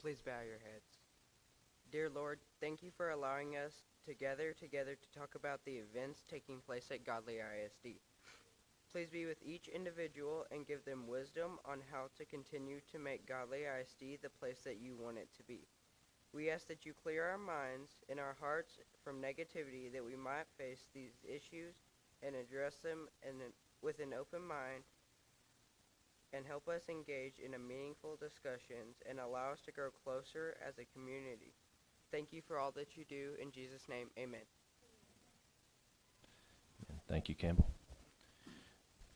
Please bow your heads. Dear Lord, thank you for allowing us to gather together to talk about the events taking place at Godley ISD. Please be with each individual and give them wisdom on how to continue to make Godley ISD the place that you want it to be. We ask that you clear our minds and our hearts from negativity, that we might face these issues and address them with an open mind, and help us engage in a meaningful discussions and allow us to grow closer as a community. Thank you for all that you do. In Jesus' name, amen. Thank you, Campbell.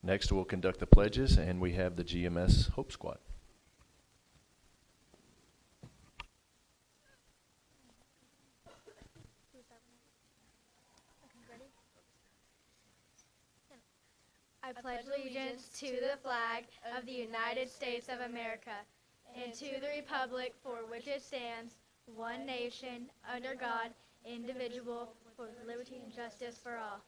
Next, we'll conduct the pledges, and we have the GMS Hope Squad. I pledge allegiance to the flag of the United States of America and to the republic for which it stands, one nation, under God, indivisible, with liberty and justice for all.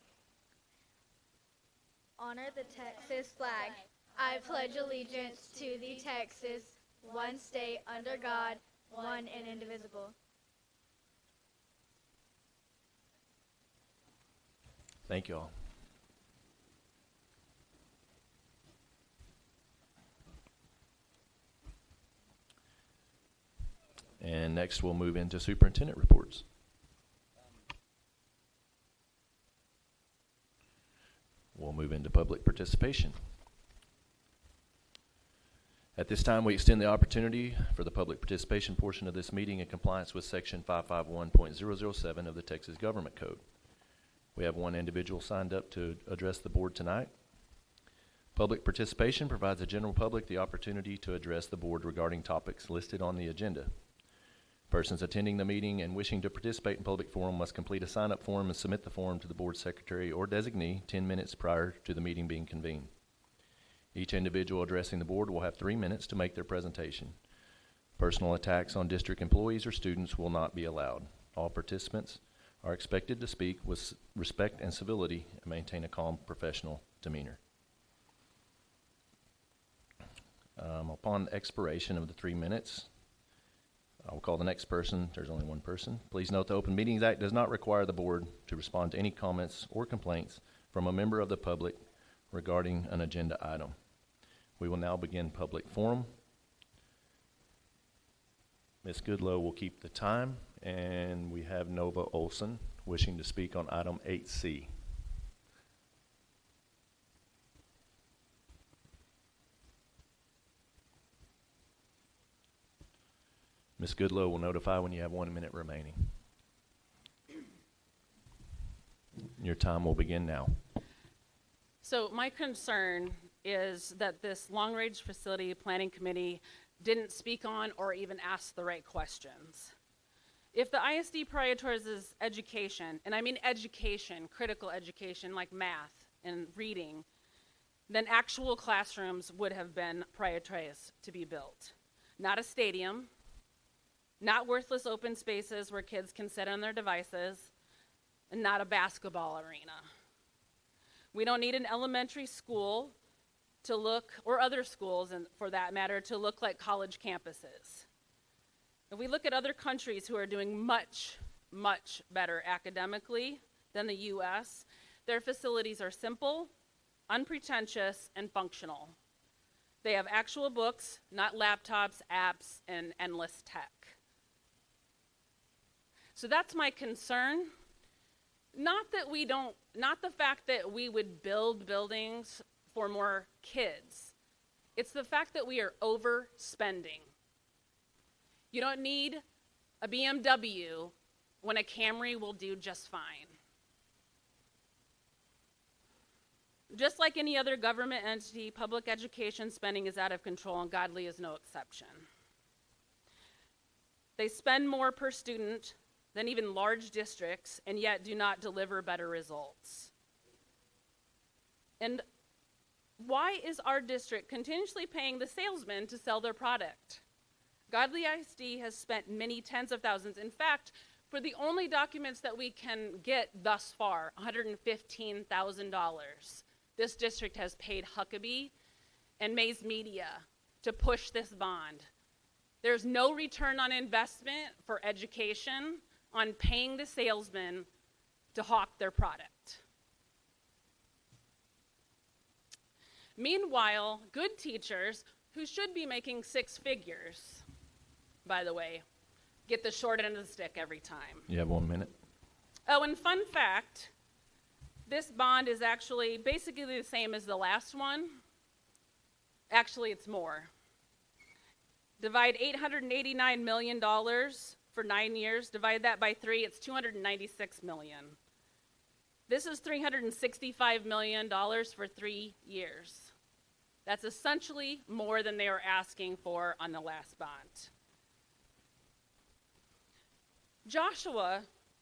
Honor the Texas flag. I pledge allegiance to the Texas, one state, under God, one and indivisible. Thank you all. And next, we'll move into superintendent reports. We'll move into public participation. At this time, we extend the opportunity for the public participation portion of this meeting in compliance with Section 551.007 of the Texas Government Code. We have one individual signed up to address the board tonight. Public participation provides the general public the opportunity to address the board regarding topics listed on the agenda. Persons attending the meeting and wishing to participate in public forum must complete a sign-up form and submit the form to the board secretary or designee 10 minutes prior to the meeting being convened. Each individual addressing the board will have 3 minutes to make their presentation. Personal attacks on district employees or students will not be allowed. All participants are expected to speak with respect and civility and maintain a calm, professional demeanor. Upon expiration of the 3 minutes, I will call the next person. There's only one person. Please note the Open Meetings Act does not require the board to respond to any comments or complaints from a member of the public regarding an agenda item. We will now begin public forum. Ms. Goodlow will keep the time, and we have Nova Olson wishing to speak on item 8C. Ms. Goodlow will notify when you have 1 minute remaining. Your time will begin now. So my concern is that this long-range facility planning committee didn't speak on or even ask the right questions. If the ISD prioritizes education, and I mean education, critical education like math and reading, then actual classrooms would have been prioritized to be built. Not a stadium, not worthless open spaces where kids can sit on their devices, and not a basketball arena. We don't need an elementary school to look, or other schools and for that matter, to look like college campuses. If we look at other countries who are doing much, much better academically than the US, their facilities are simple, unpretentious, and functional. They have actual books, not laptops, apps, and endless tech. So that's my concern. Not the fact that we would build buildings for more kids. It's the fact that we are overspending. You don't need a BMW when a Camry will do just fine. Just like any other government entity, public education spending is out of control, and Godley is no exception. They spend more per student than even large districts, and yet do not deliver better results. And why is our district continuously paying the salesman to sell their product? Godley ISD has spent many tens of thousands. In fact, for the only documents that we can get thus far, $115,000, this district has paid Huckabee and Mays Media to push this bond. There's no return on investment for education on paying the salesman to hawk their product. Meanwhile, good teachers, who should be making six figures, by the way, get the short end of the stick every time. You have 1 minute. Oh, and fun fact, this bond is actually basically the same as the last one. Actually, it's more. Divide $889 million for 9 years, divide that by 3, it's $296 million. This is $365 million for 3 years. That's essentially more than they were asking for on the last bond. Joshua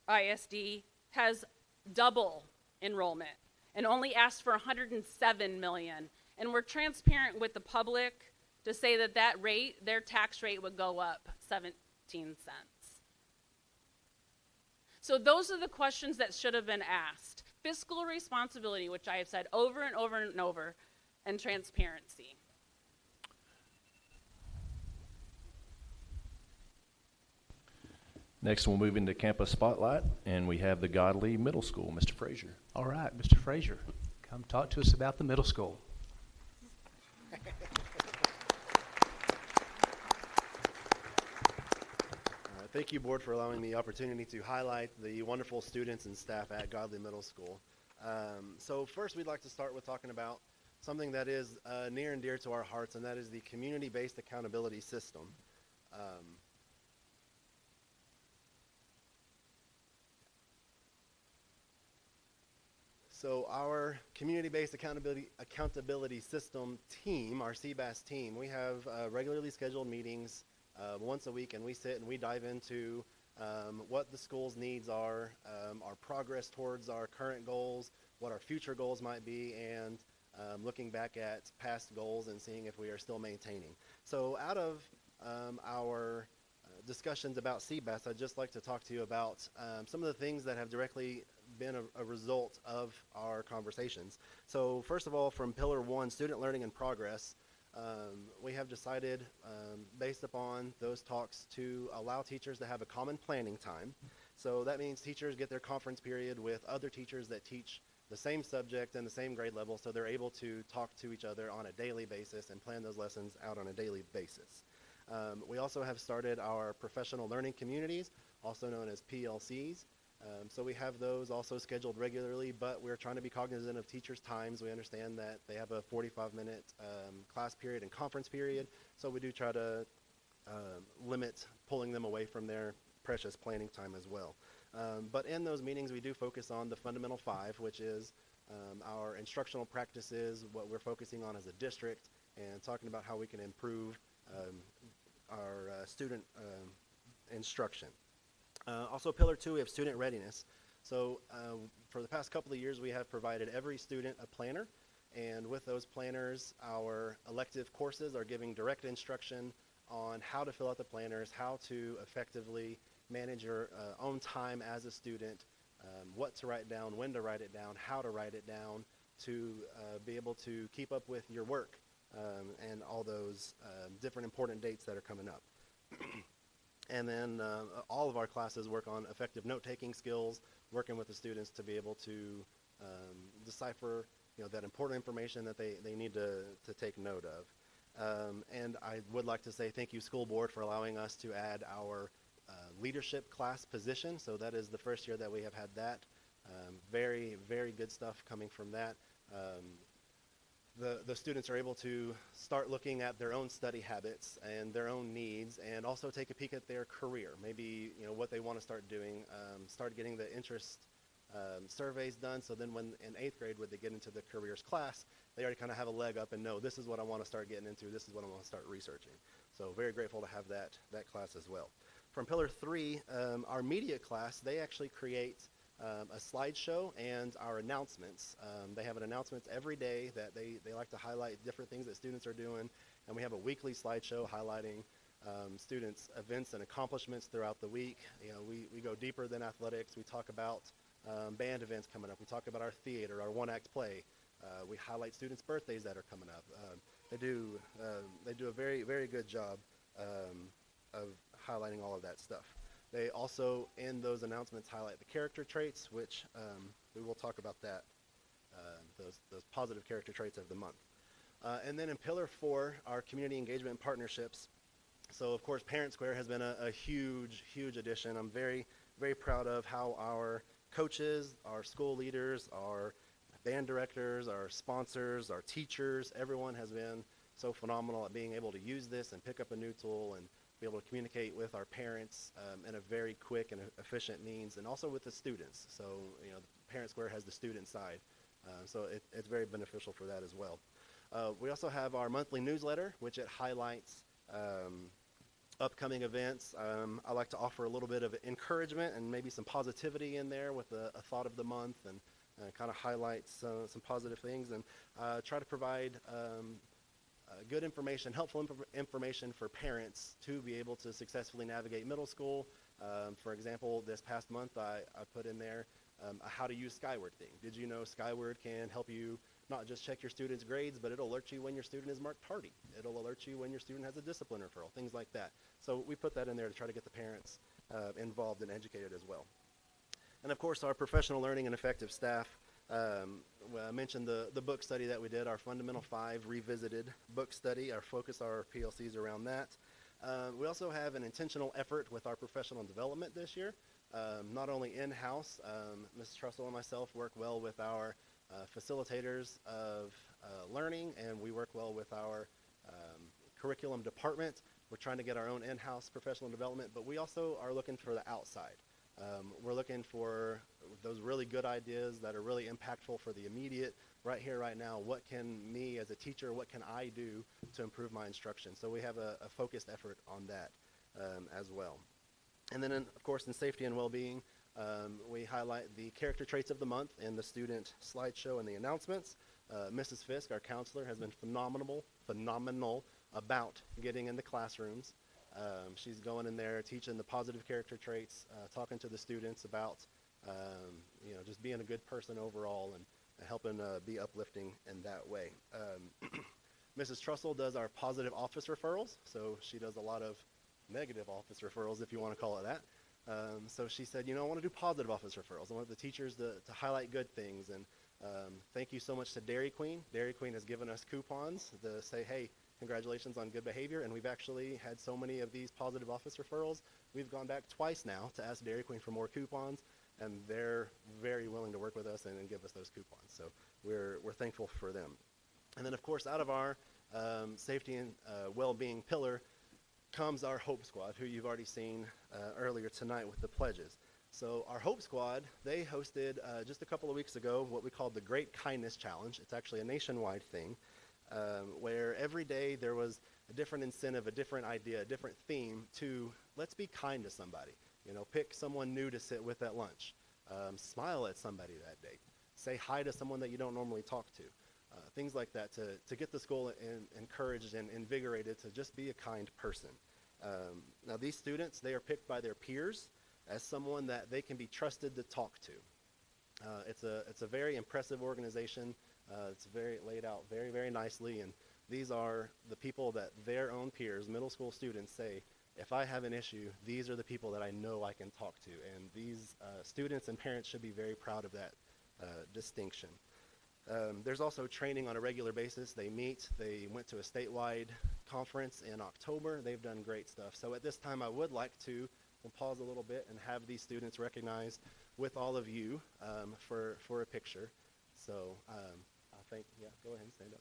ISD has double enrollment and only asked for $107 million. And we're transparent with the public to say that that rate, their tax rate would go up 17 cents. So those are the questions that should have been asked. Fiscal responsibility, which I have said over and over and over, and transparency. Next, we'll move into Campus Spotlight, and we have the Godley Middle School. Mr. Frazier. All right, Mr. Frazier, come talk to us about the middle school. All right, thank you, Board, for allowing me the opportunity to highlight the wonderful students and staff at Godley Middle School. So first, we'd like to start with talking about something that is near and dear to our hearts, and that is the community-based accountability system. So our community-based accountability system team, our CBAS team, we have regularly scheduled meetings once a week, and we sit and we dive into what the school's needs are, our progress towards our current goals, what our future goals might be, and looking back at past goals and seeing if we are still maintaining. So out of our discussions about CBAS, I'd just like to talk to you about some of the things that have directly been a result of our conversations. So first of all, from Pillar 1, Student Learning and Progress, we have decided, based upon those talks, to allow teachers to have a common planning time. So that means teachers get their conference period with other teachers that teach the same subject and the same grade level, so they're able to talk to each other on a daily basis and plan those lessons out on a daily basis. We also have started our professional learning communities, also known as PLCs. So we have those also scheduled regularly, but we're trying to be cognizant of teachers' times. We understand that they have a 45-minute class period and conference period, so we do try to limit pulling them away from their precious planning time as well. But in those meetings, we do focus on the fundamental 5, which is our instructional practices, what we're focusing on as a district, and talking about how we can improve our student instruction. Also, Pillar 2, we have student readiness. So for the past couple of years, we have provided every student a planner, and with those planners, our elective courses are giving direct instruction on how to fill out the planners, how to effectively manage your own time as a student, what to write down, when to write it down, how to write it down, to be able to keep up with your work and all those different important dates that are coming up. And then all of our classes work on effective note-taking skills, working with the students to be able to decipher, that important information that they need to take note of. And I would like to say thank you, School Board, for allowing us to add our leadership class position. So that is the first year that we have had that. Very, very good stuff coming from that. The students are able to start looking at their own study habits and their own needs, and also take a peek at their career, maybe what they want to start doing, start getting the interest surveys done, so then when in 8th grade, when they get into the careers class, they already kind of have a leg up and know this is what I want to start getting into, this is what I want to start researching. So very grateful to have that class as well. From Pillar 3, our media class, they actually create a slideshow and our announcements. They have an announcements every day that they like to highlight different things that students are doing, and we have a weekly slideshow highlighting students' events and accomplishments throughout the week. We go deeper than athletics. We talk about band events coming up. We talk about our theater, our one-act play. We highlight students' birthdays that are coming up. They do a very, very good job of highlighting all of that stuff. They also, in those announcements, highlight the character traits, which we will talk about that, those positive character traits of the month. And then in Pillar 4, our community engagement and partnerships. So, of course, Parent Square has been a huge, huge addition. I'm very, very proud of how our coaches, our school leaders, our band directors, our sponsors, our teachers, everyone has been so phenomenal at being able to use this and pick up a new tool and be able to communicate with our parents in a very quick and efficient means, and also with the students. So, you know, Parent Square has the student side, so it's very beneficial for that as well. We also have our monthly newsletter, which it highlights upcoming events. I like to offer a little bit of encouragement and maybe some positivity in there with a thought of the month, and kind of highlights some positive things, and try to provide good information, helpful information for parents to be able to successfully navigate middle school. For example, this past month I put in there a how to use Skyward thing. Did you know Skyward can help you not just check your students' grades, but it'll alert you when your student is marked tardy. It'll alert you when your student has a discipline referral, things like that. So we put that in there to try to get the parents involved and educated as well. And of course, our professional learning and effective staff. I mentioned the book study that we did, our Fundamental 5 revisited book study. Our focus, our PLCs around that. We also have an intentional effort with our professional development this year. Not only in-house, Ms. Trussell and myself work well with our facilitators of learning, and we work well with our curriculum department. We're trying to get our own in-house professional development, but we also are looking for the outside. We're looking for those really good ideas that are really impactful for the immediate, right here, right now. What can me as a teacher, what can I do to improve my instruction? So we have a focused effort on that as well. And then, of course, in safety and well-being, we highlight the character traits of the month in the student slideshow and the announcements. Mrs. Fisk, our counselor, has been phenomenal about getting in the classrooms. She's going in there, teaching the positive character traits, talking to the students about, just being a good person overall, and helping be uplifting in that way. Mrs. Trussell does our positive office referrals, so she does a lot of negative office referrals, if you want to call it that. So she said, I want to do positive office referrals. I want the teachers to highlight good things. And thank you so much to Dairy Queen. Dairy Queen has given us coupons to say, hey, congratulations on good behavior. And we've actually had so many of these positive office referrals. We've gone back twice now to ask Dairy Queen for more coupons, and they're very willing to work with us and give us those coupons. So we're thankful for them. And then, of course, out of our safety and well-being pillar comes our Hope Squad, who you've already seen earlier tonight with the pledges. So our Hope Squad, they hosted just a couple of weeks ago what we called the Great Kindness Challenge. It's actually a nationwide thing where every day there was a different incentive, a different idea, a different theme to let's be kind to somebody. Pick someone new to sit with at lunch. Smile at somebody that day. Say hi to someone that you don't normally talk to. Things like that to get the school encouraged and invigorated to just be a kind person. Now these students, they are picked by their peers as someone that they can be trusted to talk to. It's a very impressive organization. It's very laid out very, very nicely, and these are the people that their own peers, middle school students, say, if I have an issue, these are the people that I know I can talk to. And these students and parents should be very proud of that distinction. There's also training on a regular basis. They meet. They went to a statewide conference in October. They've done great stuff. So at this time, I would like to pause a little bit and have these students recognized with all of you for a picture. So I think, go ahead and stand up.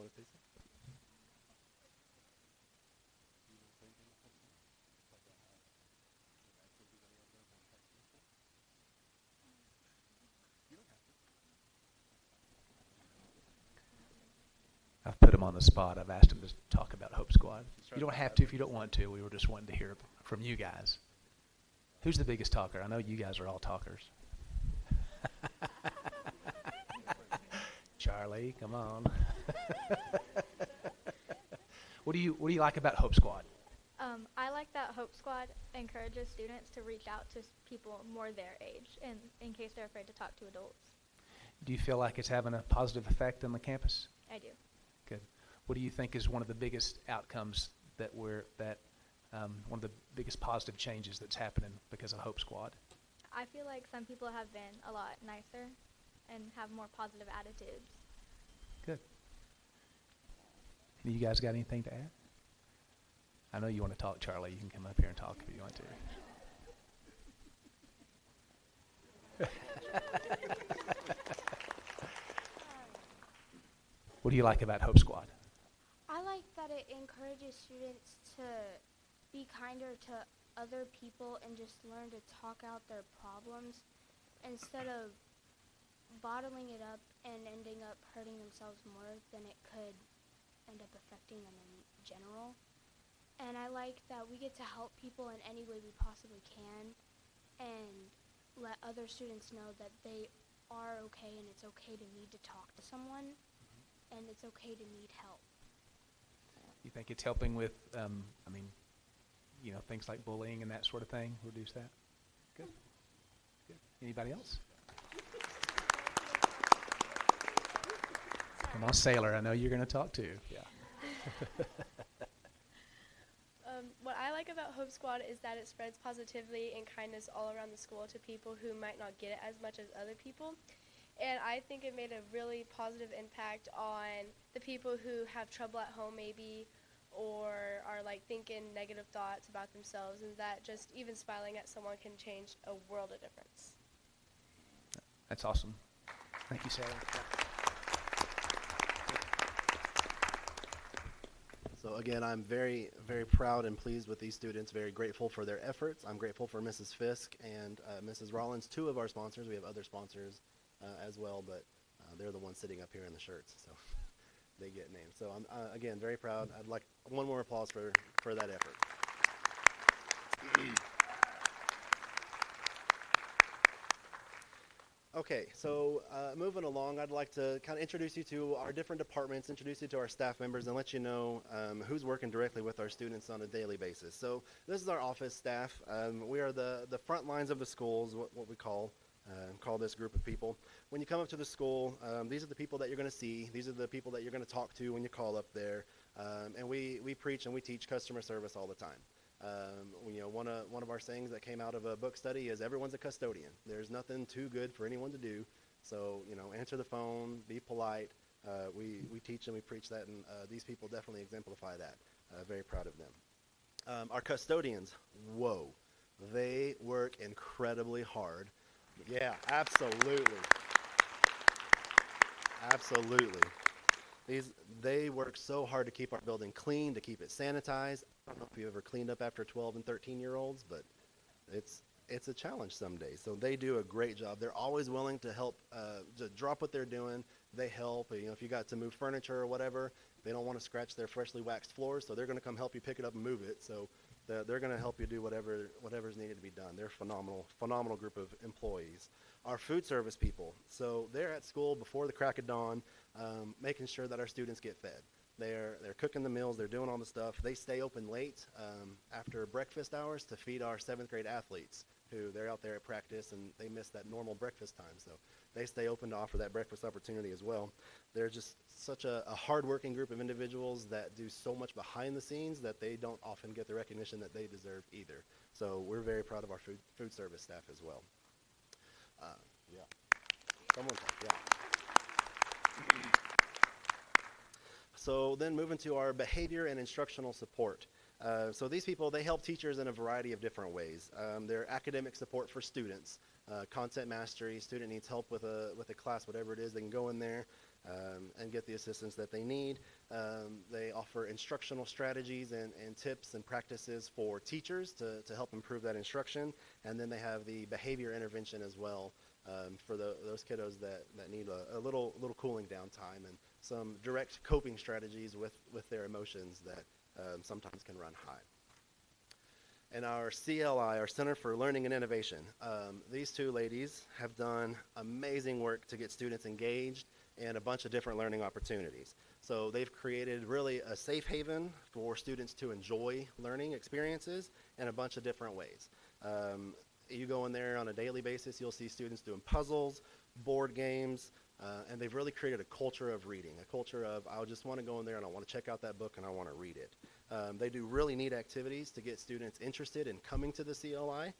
want to say something? I've put him on the spot. I've asked him to talk about Hope Squad. You don't have to if you don't want to. We were just wanting to hear from you guys. Who's the biggest talker? I know you guys are all talkers. Charlie, come on. What do you like about Hope Squad? I like that Hope Squad encourages students to reach out to people more their age, in case they're afraid to talk to adults. Do you feel like it's having a positive effect on the campus? I do. Good. What do you think is one of the biggest outcomes one of the biggest positive changes that's happening because of Hope Squad? I feel like some people have been a lot nicer and have more positive attitudes. Good. You guys got anything to add? I know you want to talk, Charlie. You can come up here and talk if you want to. What do you like about Hope Squad? I like that it encourages students to be kinder to other people and just learn to talk out their problems instead of bottling it up and ending up hurting themselves more than it could end up affecting them in general. And I like that we get to help people in any way we possibly can and let other students know that they are okay and it's okay to need to talk to someone and it's okay to need help. You think it's helping with, things like bullying and that sort of thing, reduce that? Good. Good. Anybody else? Come on, Sailor, I know you're going to talk too. Yeah. What I like about Hope Squad is that it spreads positivity and kindness all around the school to people who might not get it as much as other people. And I think it made a really positive impact on the people who have trouble at home maybe, or are like thinking negative thoughts about themselves, and that just even smiling at someone can change a world of difference. That's awesome. Thank you, Sailor. So again, I'm very, very proud and pleased with these students, very grateful for their efforts. I'm grateful for Mrs. Fisk and Mrs. Rollins, two of our sponsors. We have other sponsors as well, but they're the ones sitting up here in the shirts, so they get named. So I'm, again, very proud. I'd like one more applause for that effort. Okay, so moving along, I'd like to kind of introduce you to our different departments, introduce you to our staff members, and let you know who's working directly with our students on a daily basis. So this is our office staff. We are the front lines of the schools, what we call this group of people. When you come up to the school, these are the people that you're going to see. These are the people that you're going to talk to when you call up there. And we preach and we teach customer service all the time. One of our sayings that came out of a book study is everyone's a custodian. There's nothing too good for anyone to do. So, answer the phone, be polite. We teach and we preach that, and these people definitely exemplify that. Very proud of them. Our custodians, whoa, they work incredibly hard. Yeah, absolutely. Absolutely. They work so hard to keep our building clean, to keep it sanitized. I don't know if you ever cleaned up after 12 and 13-year-olds, but it's a challenge some days. So they do a great job. They're always willing to help, to drop what they're doing. They help. If you got to move furniture or whatever, they don't want to scratch their freshly waxed floors, so they're going to come help you pick it up and move it. So they're going to help you do whatever's needed to be done. They're phenomenal group of employees. Our food service people, so they're at school before the crack of dawn, making sure that our students get fed. They're cooking the meals, they're doing all the stuff. They stay open late after breakfast hours to feed our 7th grade athletes who they're out there at practice and they miss that normal breakfast time. So they stay open to offer that breakfast opportunity as well. They're just such a hardworking group of individuals that do so much behind the scenes that they don't often get the recognition that they deserve either. So we're very proud of our food service staff as well. Yeah. Someone talk, yeah. So then moving to our behavior and instructional support. So these people, they help teachers in a variety of different ways. They're academic support for students, content mastery, student needs help with a class, whatever it is, they can go in there. and get the assistance that they need. They offer instructional strategies and tips and practices for teachers to help improve that instruction. And then they have the behavior intervention as well for those kiddos that need a little cooling down time and some direct coping strategies with their emotions that sometimes can run high. And our CLI, our Center for Learning and Innovation, these two ladies have done amazing work to get students engaged in a bunch of different learning opportunities. So they've created really a safe haven for students to enjoy learning experiences in a bunch of different ways. You go in there on a daily basis, you'll see students doing puzzles, board games, and they've really created a culture of reading, a culture of, I just want to go in there and I want to check out that book and I want to read it. They do really neat activities to get students interested in coming to the CLI.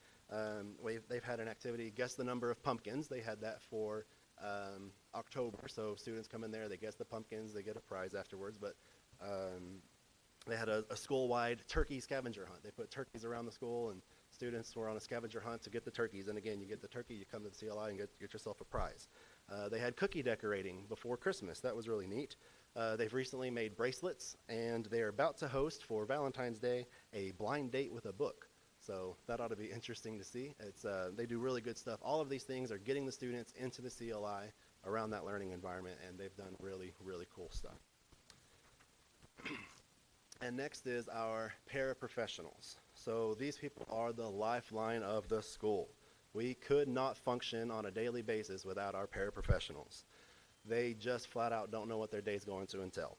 They've had an activity, guess the number of pumpkins. They had that for October, so students come in there, they guess the pumpkins, they get a prize afterwards, but they had a school-wide turkey scavenger hunt. They put turkeys around the school, and students were on a scavenger hunt to get the turkeys, and again, you get the turkey, you come to the CLI and get yourself a prize. They had cookie decorating before Christmas. That was really neat. They've recently made bracelets, and they're about to host for Valentine's Day a blind date with a book. So that ought to be interesting to see. They do really good stuff. All of these things are getting the students into the CLI around that learning environment, and they've done really, really cool stuff. And next is our paraprofessionals. So these people are the lifeline of the school. We could not function on a daily basis without our paraprofessionals. They just flat out don't know what their day's going to entail.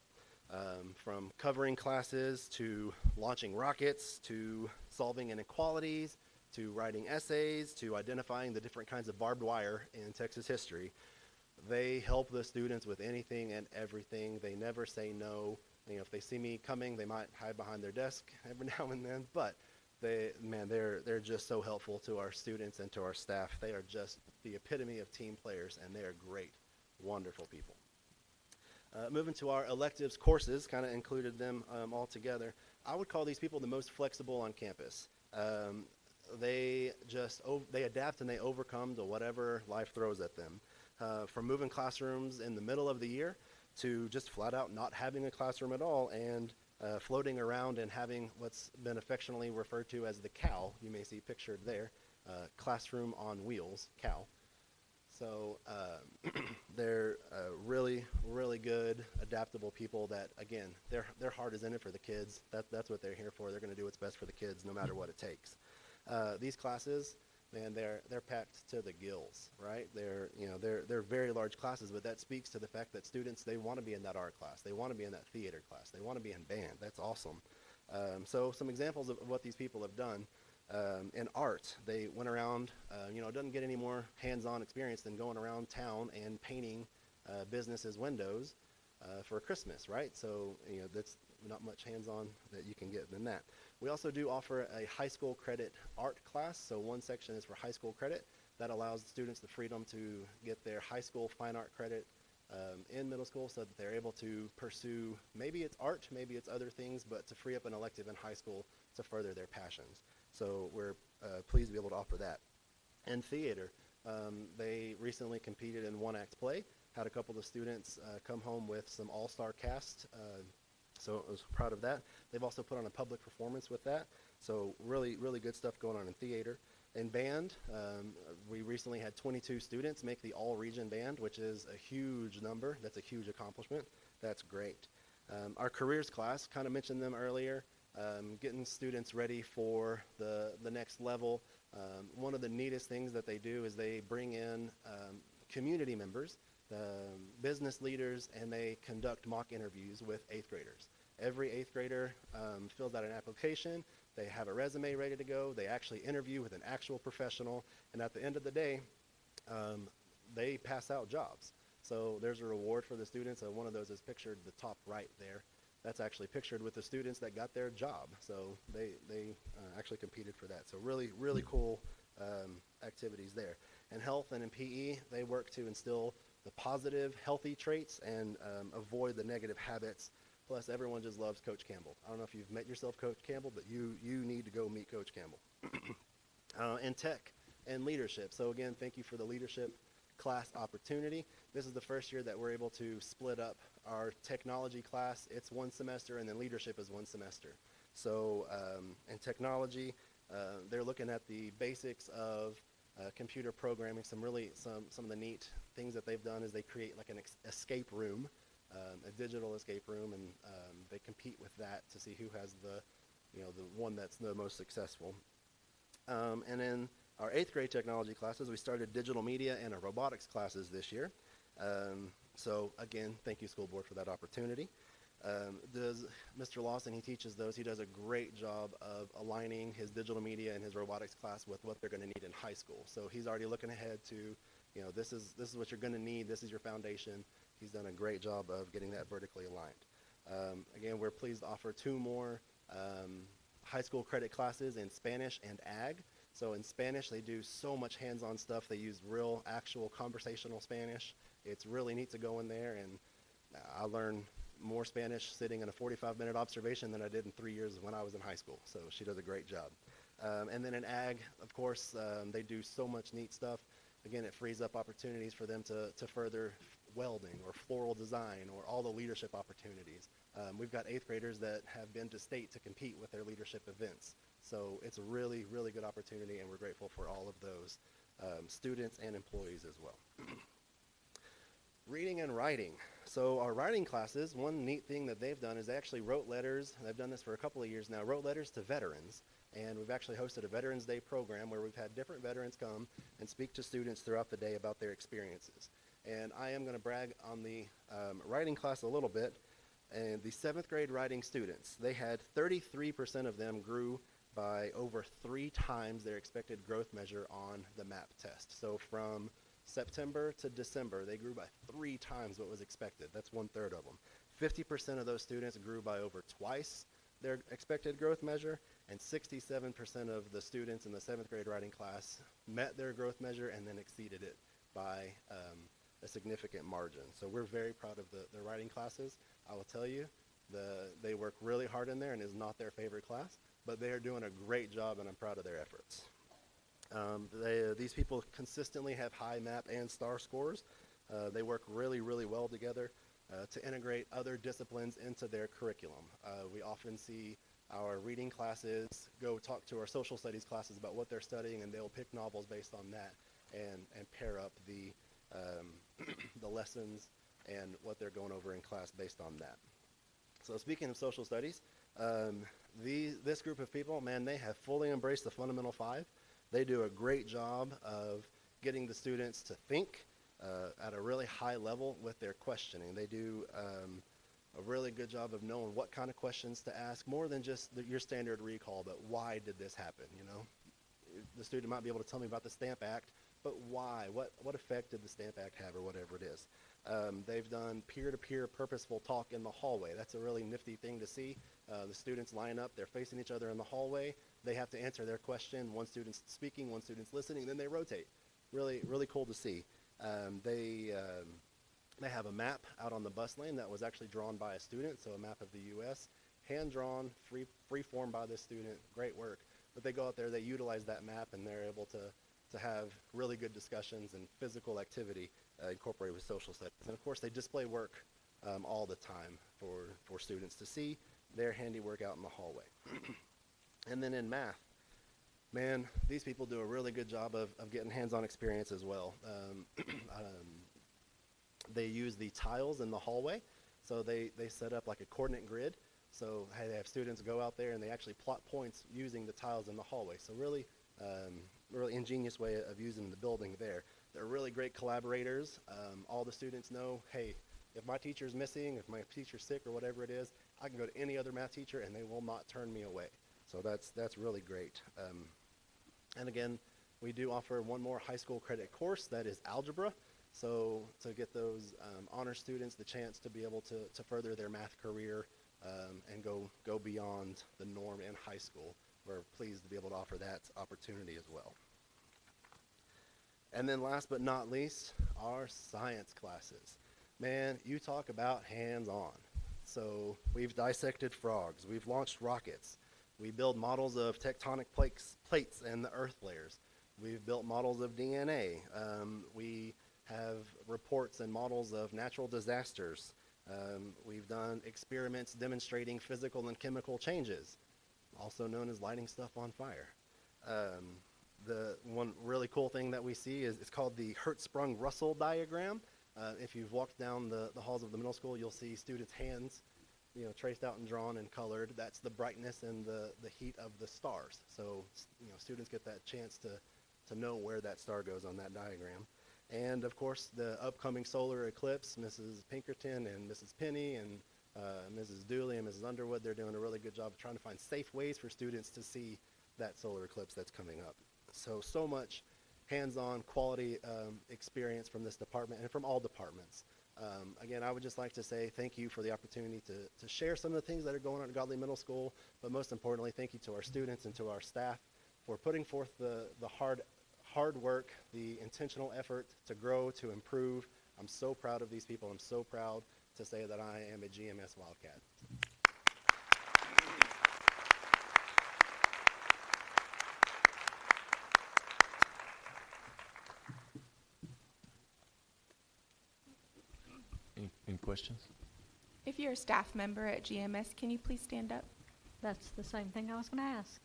From covering classes to launching rockets to solving inequalities to writing essays to identifying the different kinds of barbed wire in Texas history. They help the students with anything and everything. They never say no. You know, if they see me coming, they might hide behind their desk every now and then, but they're just so helpful to our students and to our staff. They are just the epitome of team players, and they are great, wonderful people. Moving to our electives courses, kind of included them all together. I would call these people the most flexible on campus. They adapt and they overcome to whatever life throws at them. From moving classrooms in the middle of the year to just flat out not having a classroom at all and floating around and having what's been affectionately referred to as the COW, you may see pictured there, classroom on wheels, COW. So they're really, really good, adaptable people that, again, their heart is in it for the kids. That's what they're here for. They're going to do what's best for the kids no matter what it takes. These classes, man, they're packed to the gills, right? They're very large classes, but that speaks to the fact that students, they want to be in that art class. They want to be in that theater class. They want to be in band. That's awesome. So some examples of what these people have done. In art, they went around, it doesn't get any more hands-on experience than going around town and painting businesses' windows for Christmas, right? So, that's not much hands-on that you can get than that. We also do offer a high school credit art class. So one section is for high school credit. That allows students the freedom to get their high school fine art credit in middle school so that they're able to pursue, maybe it's art, maybe it's other things, but to free up an elective in high school to further their passions. So we're pleased to be able to offer that. And theater, they recently competed in one-act play, had a couple of students come home with some all-star cast, so I was proud of that. They've also put on a public performance with that, so really, really good stuff going on in theater. In band, we recently had 22 students make the all-region band, which is a huge number. That's a huge accomplishment. That's great. Our careers class, kind of mentioned them earlier, getting students ready for the next level. One of the neatest things that they do is they bring in community members, business leaders, and they conduct mock interviews with 8th graders. Every 8th grader fills out an application. They have a resume ready to go. They actually interview with an actual professional, and at the end of the day, they pass out jobs. So there's a reward for the students. One of those is pictured the top right there. That's actually pictured with the students that got their job. So they actually competed for that. So really, really cool activities there. In health and in PE, they work to instill the positive, healthy traits and avoid the negative habits. Plus, everyone just loves Coach Campbell. I don't know if you've met yourself Coach Campbell, but you need to go meet Coach Campbell. In tech and leadership. So again, thank you for the leadership class opportunity. This is the first year that we're able to split up our technology class. It's one semester, and then leadership is one semester. So in technology, they're looking at the basics of computer programming. Some of the neat things that they've done is they create like an escape room, a digital escape room, and they compete with that to see who has the one that's the most successful. And in our 8th grade technology classes, we started digital media and a robotics classes this year. So again, thank you, school board, for that opportunity. Does Mr. Lawson, he teaches those. He does a great job of aligning his digital media and his robotics class with what they're going to need in high school. So he's already looking ahead to, this is what you're going to need. This is your foundation. He's done a great job of getting that vertically aligned. Again, we're pleased to offer 2 more high school credit classes in Spanish and Ag. So in Spanish, they do so much hands-on stuff. They use real, actual conversational Spanish. It's really neat to go in there, and I learned more Spanish sitting in a 45-minute observation than I did in 3 years when I was in high school. So she does a great job. And then in Ag, of course, they do so much neat stuff. Again, it frees up opportunities for them to further welding or floral design or all the leadership opportunities. We've got 8th graders that have been to state to compete with their leadership events. So it's a really, really good opportunity, and we're grateful for all of those students and employees as well. Reading and writing. So our writing classes, one neat thing that they've done is they actually wrote letters. They've done this for a couple of years now, wrote letters to veterans. And we've actually hosted a Veterans Day program where we've had different veterans come and speak to students throughout the day about their experiences. And I am going to brag on the writing class a little bit. And the 7th grade writing students, they had 33% of them grew by over 3 times their expected growth measure on the MAP test. So from September to December, they grew by 3 times what was expected. That's 1/3 of them. 50% of those students grew by over twice their expected growth measure, and 67% of the students in the 7th grade writing class met their growth measure and then exceeded it by a significant margin. So we're very proud of the writing classes. I will tell you, they work really hard in there, and is not their favorite class, but they are doing a great job, and I'm proud of their efforts. These people consistently have high MAP and STAR scores. They work really, really well together to integrate other disciplines into their curriculum. We often see our reading classes go talk to our social studies classes about what they're studying, and they'll pick novels based on that and pair up the lessons and what they're going over in class based on that. So speaking of social studies, this group of people, man, they have fully embraced the Fundamental 5. They do a great job of getting the students to think at a really high level with their questioning. They do a really good job of knowing what kind of questions to ask, more than just your standard recall, but why did this happen, The student might be able to tell me about the Stamp Act, but why? What effect did the Stamp Act have, or whatever it is? They've done peer-to-peer purposeful talk in the hallway. That's a really nifty thing to see. The students line up, they're facing each other in the hallway. They have to answer their question. One student's speaking, one student's listening, then they rotate. Really, really cool to see. They have a map out on the bus lane that was actually drawn by a student, so a map of the U.S., hand-drawn, free form by this student, great work. But they go out there, they utilize that map, and they're able to have really good discussions and physical activity incorporated with social studies. And of course, they display work all the time for students to see their handiwork out in the hallway. And then in math, man, these people do a really good job of getting hands-on experience as well. They use the tiles in the hallway, so they set up like a coordinate grid. So they have students go out there and they actually plot points using the tiles in the hallway. So really ingenious way of using the building there. They're really great collaborators. All the students know, hey, if my teacher's missing, if my teacher's sick or whatever it is, I can go to any other math teacher and they will not turn me away. So that's really great. And again, we do offer one more high school credit course, that is algebra. So to get those honor students the chance to be able to further their math career and go beyond the norm in high school. We're pleased to be able to offer that opportunity as well. And then last but not least, our science classes. Man, you talk about hands-on. So we've dissected frogs, we've launched rockets, we build models of tectonic plates and the earth layers, we've built models of DNA, we have reports and models of natural disasters. We've done experiments demonstrating physical and chemical changes, also known as lighting stuff on fire. The one really cool thing that we see is it's called the Hertzsprung-Russell diagram. If you've walked down the halls of the middle school, you'll see students' hands, traced out and drawn and colored. That's the brightness and the heat of the stars. So, students get that chance to know where that star goes on that diagram. And of course, the upcoming solar eclipse, Mrs. Pinkerton and Mrs. Penny and Mrs. Dooley and Mrs. Underwood, they're doing a really good job of trying to find safe ways for students to see that solar eclipse that's coming up. So much hands-on quality experience from this department and from all departments. Again, I would just like to say thank you for the opportunity to share some of the things that are going on at Godley Middle School, but most importantly, thank you to our students and to our staff for putting forth the hard work, the intentional effort to grow, to improve. I'm so proud of these people. I'm so proud to say that I am a GMS Wildcat. Any questions? If you're a staff member at GMS, can you please stand up? That's the same thing I was going to ask.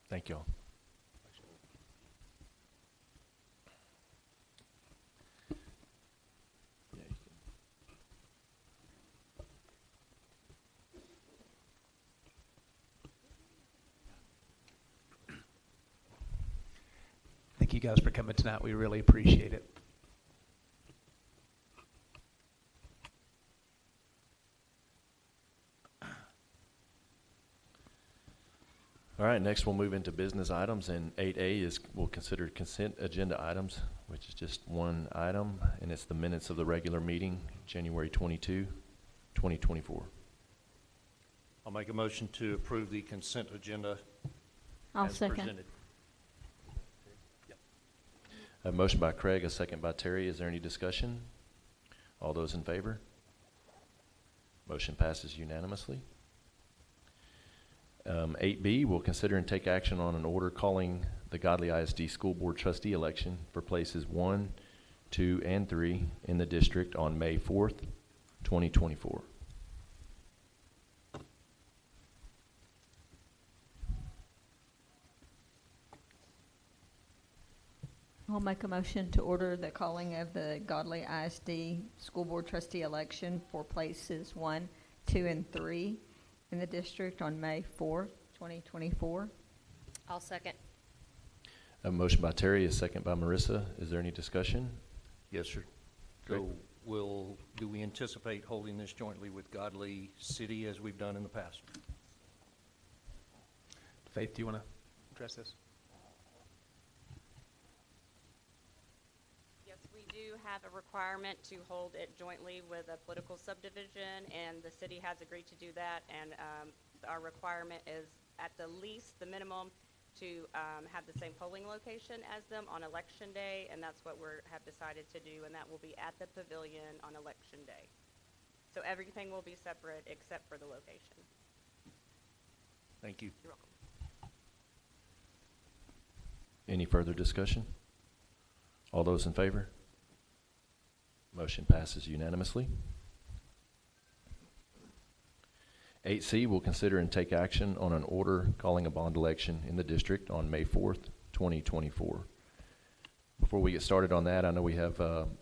Thank you all. Thank you guys for coming tonight. We really appreciate it. All right, next we'll move into business items, and 8A is we'll consider consent agenda items, which is just one item, and it's the minutes of the regular meeting, January 22, 2024. I'll make a motion to approve the consent agenda I'll as second. presented. A motion by Craig, a second by Terry. Is there any discussion? All those in favor? Motion passes unanimously. 8B, we'll consider and take action on an order calling the Godley ISD School Board Trustee election for places 1, 2, and 3 in the district on May 4th, 2024. I'll make a motion to order the calling of the Godley ISD School Board Trustee election for places 1, 2, and 3 in the district on May 4th, 2024. I'll second. A motion by Terry, a second by Marissa. Is there any discussion? Yes, sir. Great. So do we anticipate holding this jointly with Godley City as we've done in the past? Faith, do you want to address this? Yes, we do have a requirement to hold it jointly with a political subdivision, and the city has agreed to do that. And our requirement is at the least, the minimum, to have the same polling location as them on election day, and that's what we have decided to do, and that will be at the pavilion on election day. So everything will be separate except for the location. Thank you. You're welcome. Any further discussion? All those in favor? Motion passes unanimously. 8C will consider and take action on an order calling a bond election in the district on May 4th, 2024. Before we get started on that, I know we have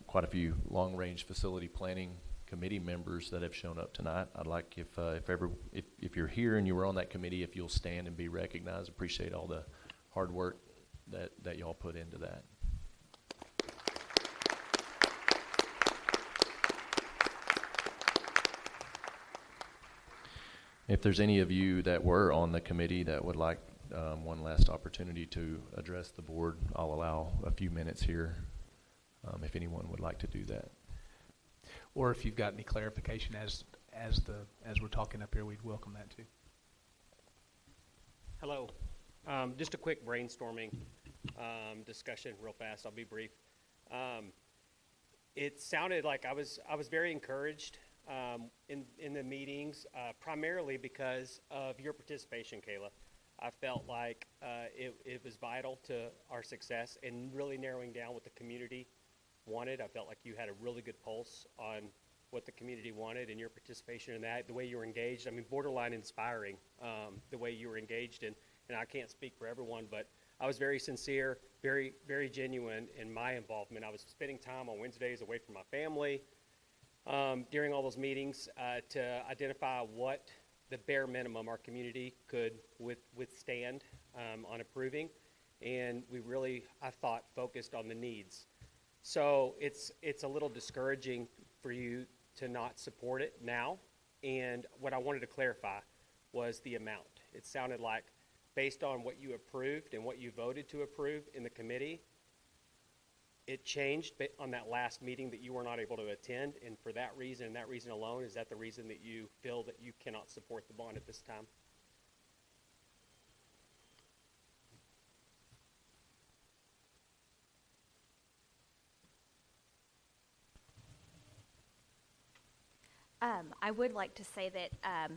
quite a few long-range facility planning committee members that have shown up tonight. I'd like if you're here and you were on that committee, if you'll stand and be recognized. Appreciate all the hard work that y'all put into that. If there's any of you that were on the committee that would like one last opportunity to address the board, I'll allow a few minutes here if anyone would like to do that. Or if you've got any clarification as we're talking up here, we'd welcome that too. Hello. Just a quick brainstorming discussion real fast. I'll be brief. it sounded like I was very encouraged in the meetings, primarily because of your participation, Kayla. I felt like it was vital to our success in really narrowing down what the community wanted. I felt like you had a really good pulse on what the community wanted, and your participation in that, the way you were engaged, I mean, borderline inspiring, the way you were engaged in. And I can't speak for everyone, but I was very sincere, very, very genuine in my involvement. I was spending time on Wednesdays away from my family during all those meetings to identify what the bare minimum our community could withstand on approving. And we really, I thought, focused on the needs. So it's a little discouraging for you to not support it now. And what I wanted to clarify was the amount. It sounded like, based on what you approved and what you voted to approve in the committee, it changed on that last meeting that you were not able to attend. And for that reason, and that reason alone, is that the reason that you feel that you cannot support the bond at this time? I would like to say that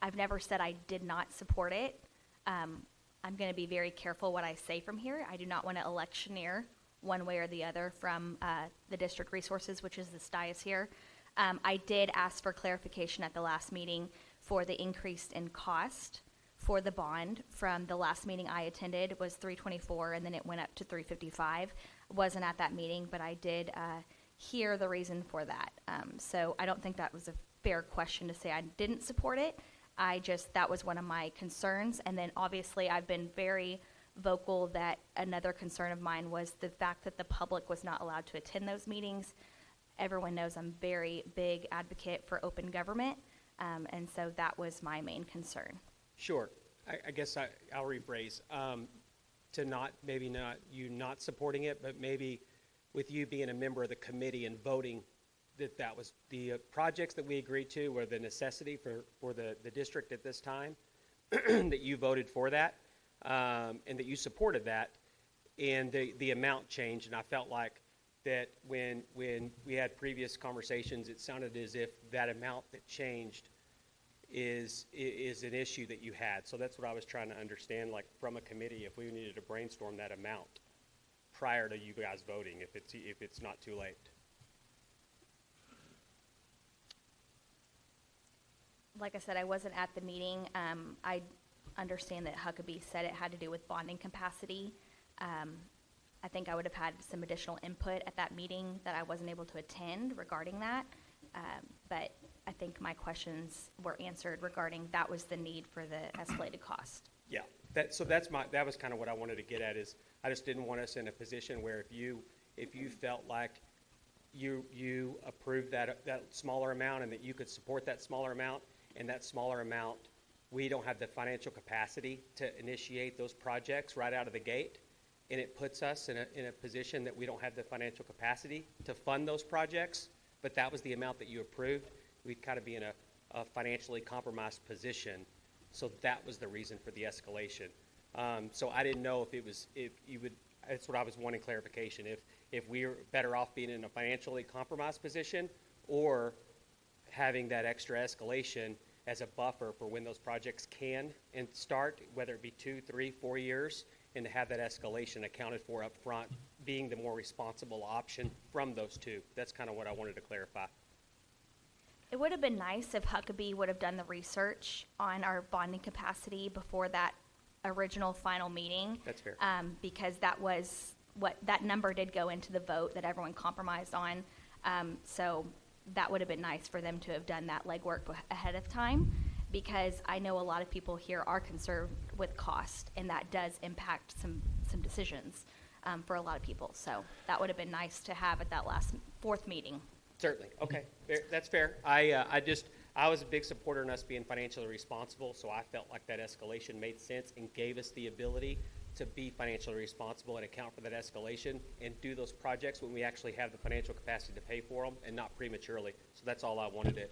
I've never said I did not support it. I'm going to be very careful what I say from here. I do not want to electioneer one way or the other from the district resources, which is this dais here. I did ask for clarification at the last meeting for the increase in cost for the bond. From the last meeting I attended, it was $324, and then it went up to $355. Wasn't at that meeting, but I did hear the reason for that. So I don't think that was a fair question to say I didn't support it. That was one of my concerns. And then obviously I've been very vocal that another concern of mine was the fact that the public was not allowed to attend those meetings. Everyone knows I'm very big advocate for open government. And so that was my main concern. Sure. I guess I'll rephrase. To maybe not you not supporting it, but maybe with you being a member of the committee and voting that was the projects that we agreed to were the necessity for the district at this time, that you voted for that, and that you supported that, and the amount changed. And I felt like that when we had previous conversations, it sounded as if that amount that changed is an issue that you had. So that's what I was trying to understand, like from a committee, if we needed to brainstorm that amount prior to you guys voting, if it's not too late. Like I said, I wasn't at the meeting. I understand that Huckabee said it had to do with bonding capacity. I think I would have had some additional input at that meeting that I wasn't able to attend regarding that. But I think my questions were answered regarding that was the need for the escalated cost. Yeah, that was kind of what I wanted to get at, is I just didn't want us in a position where if you felt like you approved that smaller amount and that you could support that smaller amount, and that smaller amount, we don't have the financial capacity to initiate those projects right out of the gate, and it puts us in a position that we don't have the financial capacity to fund those projects, but that was the amount that you approved, we'd kind of be in a financially compromised position. So that was the reason for the escalation. So I didn't know that's what I was wanting clarification, if we were better off being in a financially compromised position or having that extra escalation as a buffer for when those projects can and start, whether it be 2, 3, 4 years, and to have that escalation accounted for up front, being the more responsible option from those two. That's kind of what I wanted to clarify. It would have been nice if Huckabee would have done the research on our bonding capacity before that original final meeting. That's fair. Because that number did go into the vote that everyone compromised on. So that would have been nice for them to have done that legwork ahead of time, because I know a lot of people here are concerned with cost, and that does impact some decisions for a lot of people. So that would have been nice to have at that last fourth meeting. Certainly. Okay. That's fair. I was a big supporter in us being financially responsible, so I felt like that escalation made sense and gave us the ability to be financially responsible and account for that escalation and do those projects when we actually have the financial capacity to pay for them and not prematurely. So that's all I wanted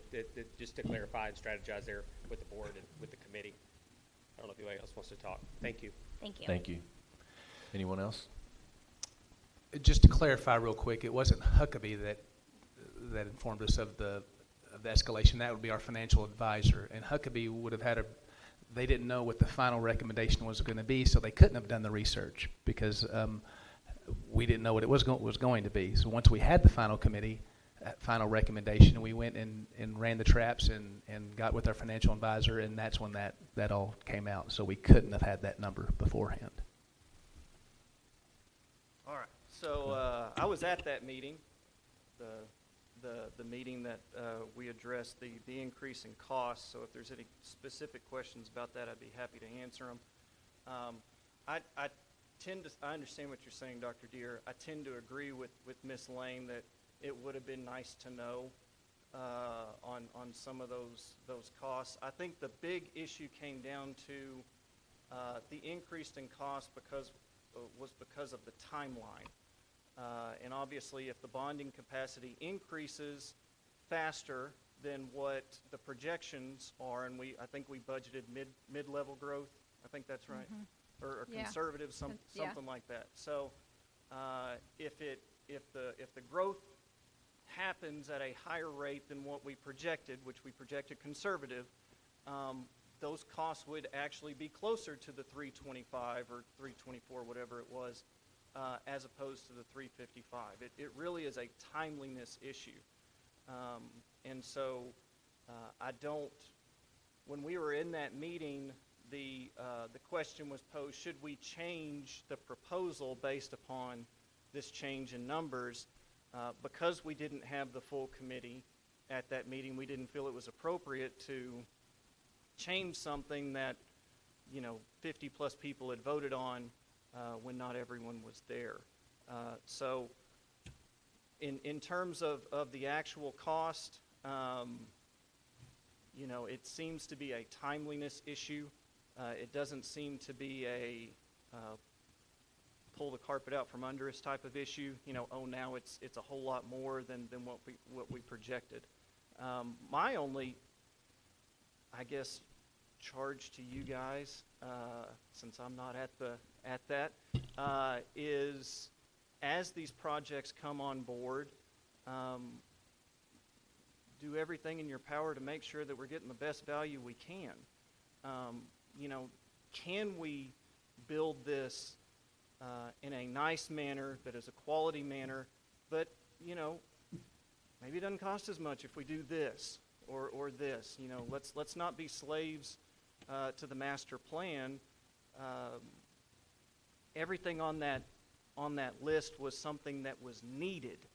just to clarify and strategize there with the board and with the committee. I don't know if anybody else wants to talk. Thank you. Thank you. Thank you. Anyone else? Just to clarify real quick, it wasn't Huckabee that that informed us of the escalation. That would be our financial advisor. And Huckabee would have had they didn't know what the final recommendation was going to be, so they couldn't have done the research because we didn't know what it was going to be. So once we had the final committee, final recommendation, we went and ran the traps and got with our financial advisor, and that's when that all came out. So we couldn't have had that number beforehand. All right, so I was at that meeting, the meeting that we addressed the increase in costs. So if there's any specific questions about that, I'd be happy to answer them. I understand what you're saying, Dr. Deere. I tend to agree with Ms. Lane that it would have been nice to know on some of those costs. I think the big issue came down to the increase in cost was because of the timeline. And obviously, if the bonding capacity increases faster than what the projections are, and I think we budgeted mid-level growth. I think that's right, or Yeah. conservative, Yeah. something like that. So, if the growth happens at a higher rate than what we projected, which we projected conservative, those costs would actually be closer to the 325 or 324, whatever it was, as opposed to the 355. It really is a timeliness issue. And so when we were in that meeting, the question was posed, should we change the proposal based upon this change in numbers? Because we didn't have the full committee at that meeting, we didn't feel it was appropriate to change something that 50 plus people had voted on when not everyone was there. So in terms of the actual cost, it seems to be a timeliness issue. It doesn't seem to be a pull the carpet out from under us type of issue. Now it's a whole lot more than what we projected. My only, I guess, charge to you guys, since I'm not at that, is as these projects come on board, do everything in your power to make sure that we're getting the best value we can. Can we build this in a nice manner that is a quality manner, but maybe it doesn't cost as much if we do this or this. Let's not be slaves to the master plan. Everything on that list was something that was needed,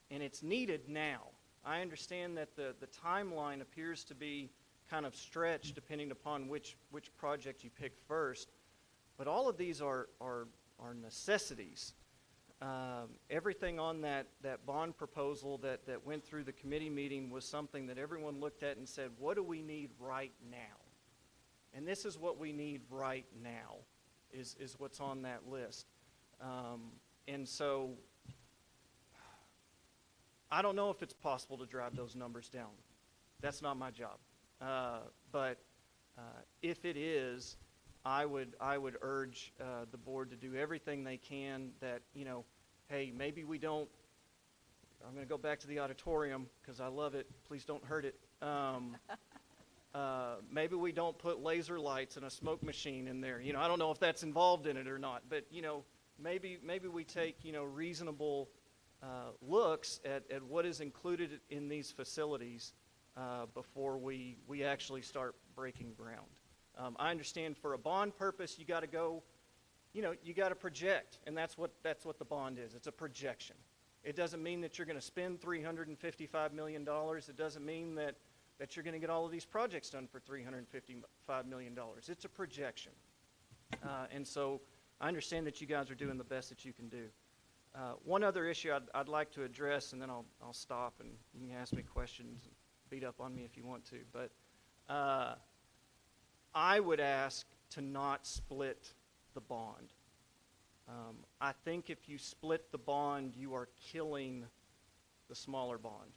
and it's needed now. I understand that the timeline appears to be kind of stretched depending upon which project you pick first, but all of these are necessities. Everything on that bond proposal that went through the committee meeting was something that everyone looked at and said, what do we need right now? And this is what we need right now, is what's on that list. And so I don't know if it's possible to drive those numbers down. That's not my job. But if it is, I would urge the board to do everything they can that, hey, maybe we don't, I'm going to go back to the auditorium because I love it. Please don't hurt it. Maybe we don't put laser lights and a smoke machine in there. I don't know if that's involved in it or not, but, maybe we take, reasonable looks at what is included in these facilities before we actually start breaking ground. I understand for a bond purpose, you got to go, you got to project, and that's what the bond is. It's a projection. It doesn't mean that you're going to spend $355 million. It doesn't mean that you're going to get all of these projects done for $355 million. It's a projection. And so I understand that you guys are doing the best that you can do. One other issue I'd like to address, and then I'll stop, and you can ask me questions and beat up on me if you want to. But I would ask to not split the bond. I think if you split the bond, you are killing the smaller bond.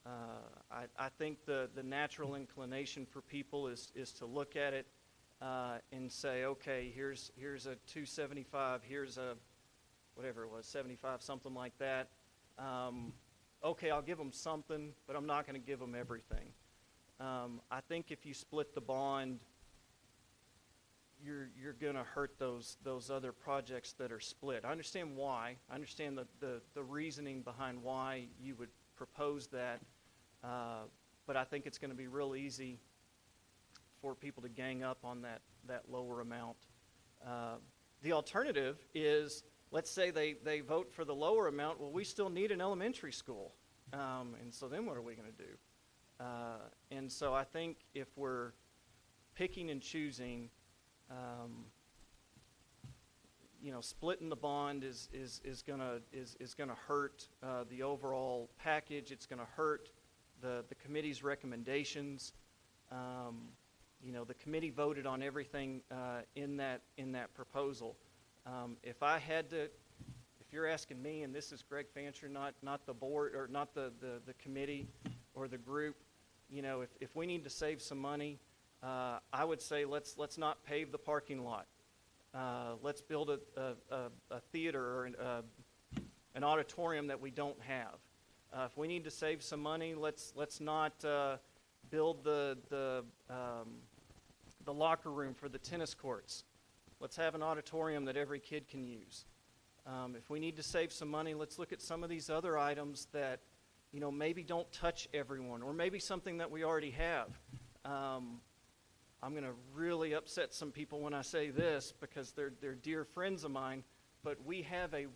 I think the natural inclination for people is to look at it and say, okay, here's a 275, here's a whatever it was, 75, something like that. okay, I'll give them something, but I'm not going to give them everything. I think if you split the bond, you're going to hurt those other projects that are split. I understand why. I understand the reasoning behind why you would propose that, but I think it's going to be real easy for people to gang up on that lower amount. The alternative is, let's say they vote for the lower amount. Well, we still need an elementary school, and so then what are we going to do? And so I think if we're picking and choosing, splitting the bond is gonna hurt the overall package. It's gonna hurt the committee's recommendations. The committee voted on everything in that proposal. If you're asking me, and this is Greg Fancher, not the board or not the committee or the group, if we need to save some money, I would say let's not pave the parking lot. Let's build a theater or an auditorium that we don't have. If we need to save some money, let's not build the locker room for the tennis courts. Let's have an auditorium that every kid can use. If we need to save some money, let's look at some of these other items that maybe don't touch everyone, or maybe something that we already have. I'm going to really upset some people when I say this because they're dear friends of mine, but we have a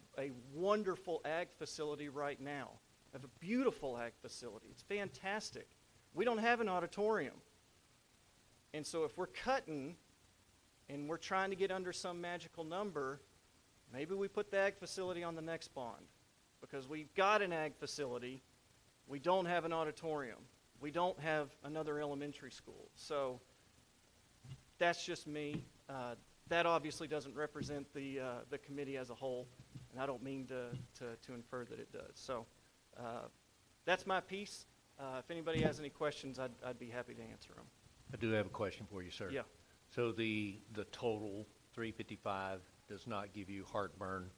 wonderful ag facility right now. We have a beautiful ag facility. It's fantastic. We don't have an auditorium. And so if we're cutting and we're trying to get under some magical number, maybe we put the ag facility on the next bond, because we've got an ag facility. We don't have an auditorium. We don't have another elementary school. So that's just me. That obviously doesn't represent the committee as a whole, and I don't mean to infer that it does. So that's my piece. If anybody has any questions, I'd be happy to answer them. I do have a question for you, sir. Yeah. So the total 355 does not give you heartburn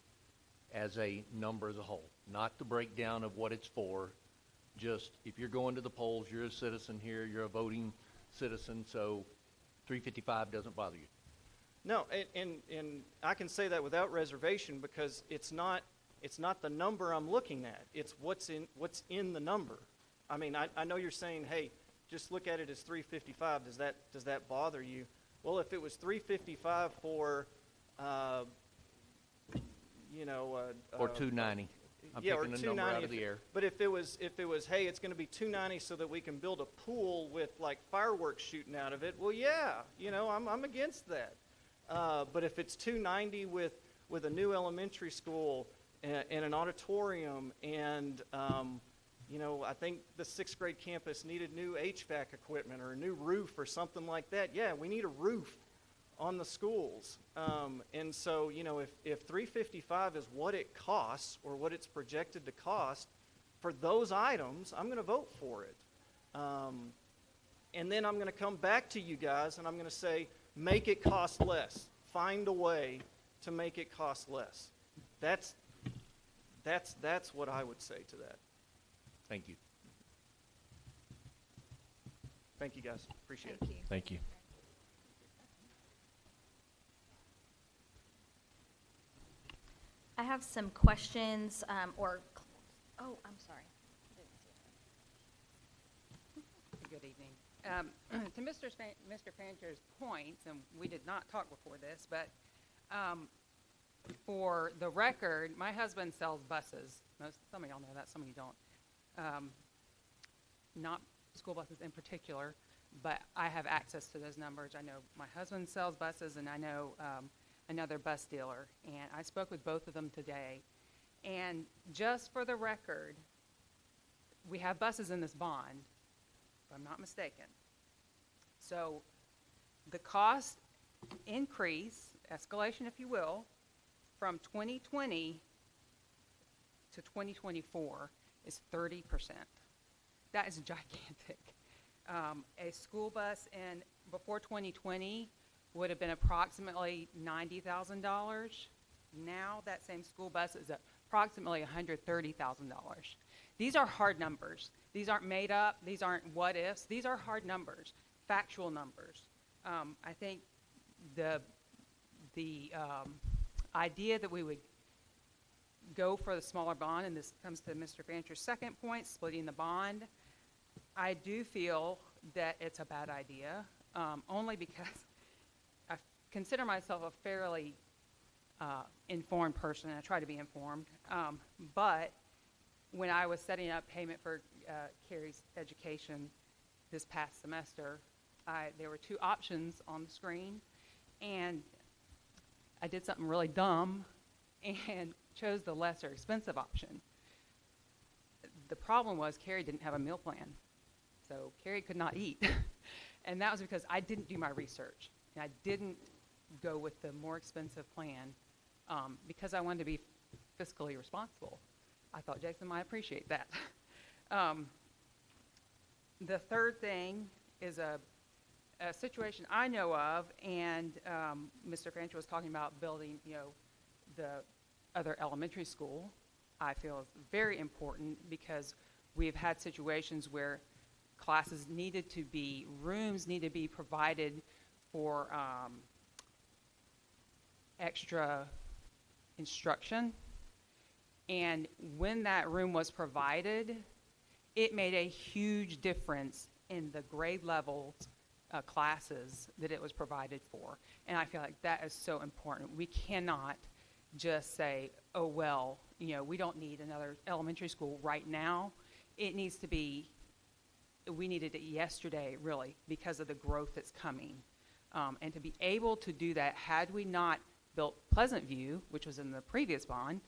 as a number as a whole, not the breakdown of what it's for. Just if you're going to the polls, you're a citizen here, you're a voting citizen, so 355 doesn't bother you. No, and I can say that without reservation, because it's not the number I'm looking at. It's what's in the number. I mean, I know you're saying, hey, just look at it as 355. Does that bother you? Well, if it was 355 for, or 290. I'm yeah, or picking a number out of the 290. air. But if it was, hey, it's going to be 290 so that we can build a pool with like fireworks shooting out of it. Well, yeah, I'm against that. But if it's 290 with a new elementary school and an auditorium, and I think the 6th grade campus needed new HVAC equipment or a new roof or something like that. Yeah, we need a roof on the schools. And so, if 355 is what it costs or what it's projected to cost for those items, I'm going to vote for it. And then I'm going to come back to you guys and I'm going to say, make it cost less. Find a way to make it cost less. That's what I would say to that. Thank you. Thank you, guys. Appreciate Thank it. you. Thank you. I have some questions, I'm sorry. Good evening. To Mr. Fancher's points, and we did not talk before this, but for the record, my husband sells buses. Some of y'all know that, some of you don't. Not school buses in particular, but I have access to those numbers. I know my husband sells buses, and I know another bus dealer, and I spoke with both of them today. And just for the record, we have buses in this bond, if I'm not mistaken. So the cost increase, escalation if you will, from 2020 to 2024 is 30%. That is gigantic. A school bus before 2020 would have been approximately $90,000. Now that same school bus is approximately $130,000. These are hard numbers. These aren't made up. These aren't what ifs. These are hard numbers, factual numbers. I think the idea that we would go for the smaller bond, and this comes to Mr. Grancher's second point, splitting the bond, I do feel that it's a bad idea, only because I consider myself a fairly informed person, and I try to be informed, but when I was setting up payment for Carrie's education this past semester, there were two options on the screen, and I did something really dumb and chose the lesser expensive option. The problem was Carrie didn't have a meal plan, so Carrie could not eat. And that was because I didn't do my research, and I didn't go with the more expensive plan because I wanted to be fiscally responsible. I thought Jason might appreciate that. The third thing is a situation I know of, and Mr. Grancher was talking about building, the other elementary school. I feel is very important because we've had situations where classes rooms need to be provided for extra instruction. And when that room was provided, it made a huge difference in the grade levels classes that it was provided for. And I feel like that is so important. We cannot just say, oh, well, we don't need another elementary school right now. It needs to be, we needed it yesterday, really, because of the growth that's coming. And to be able to do that, had we not built Pleasant View, which was in the previous bond,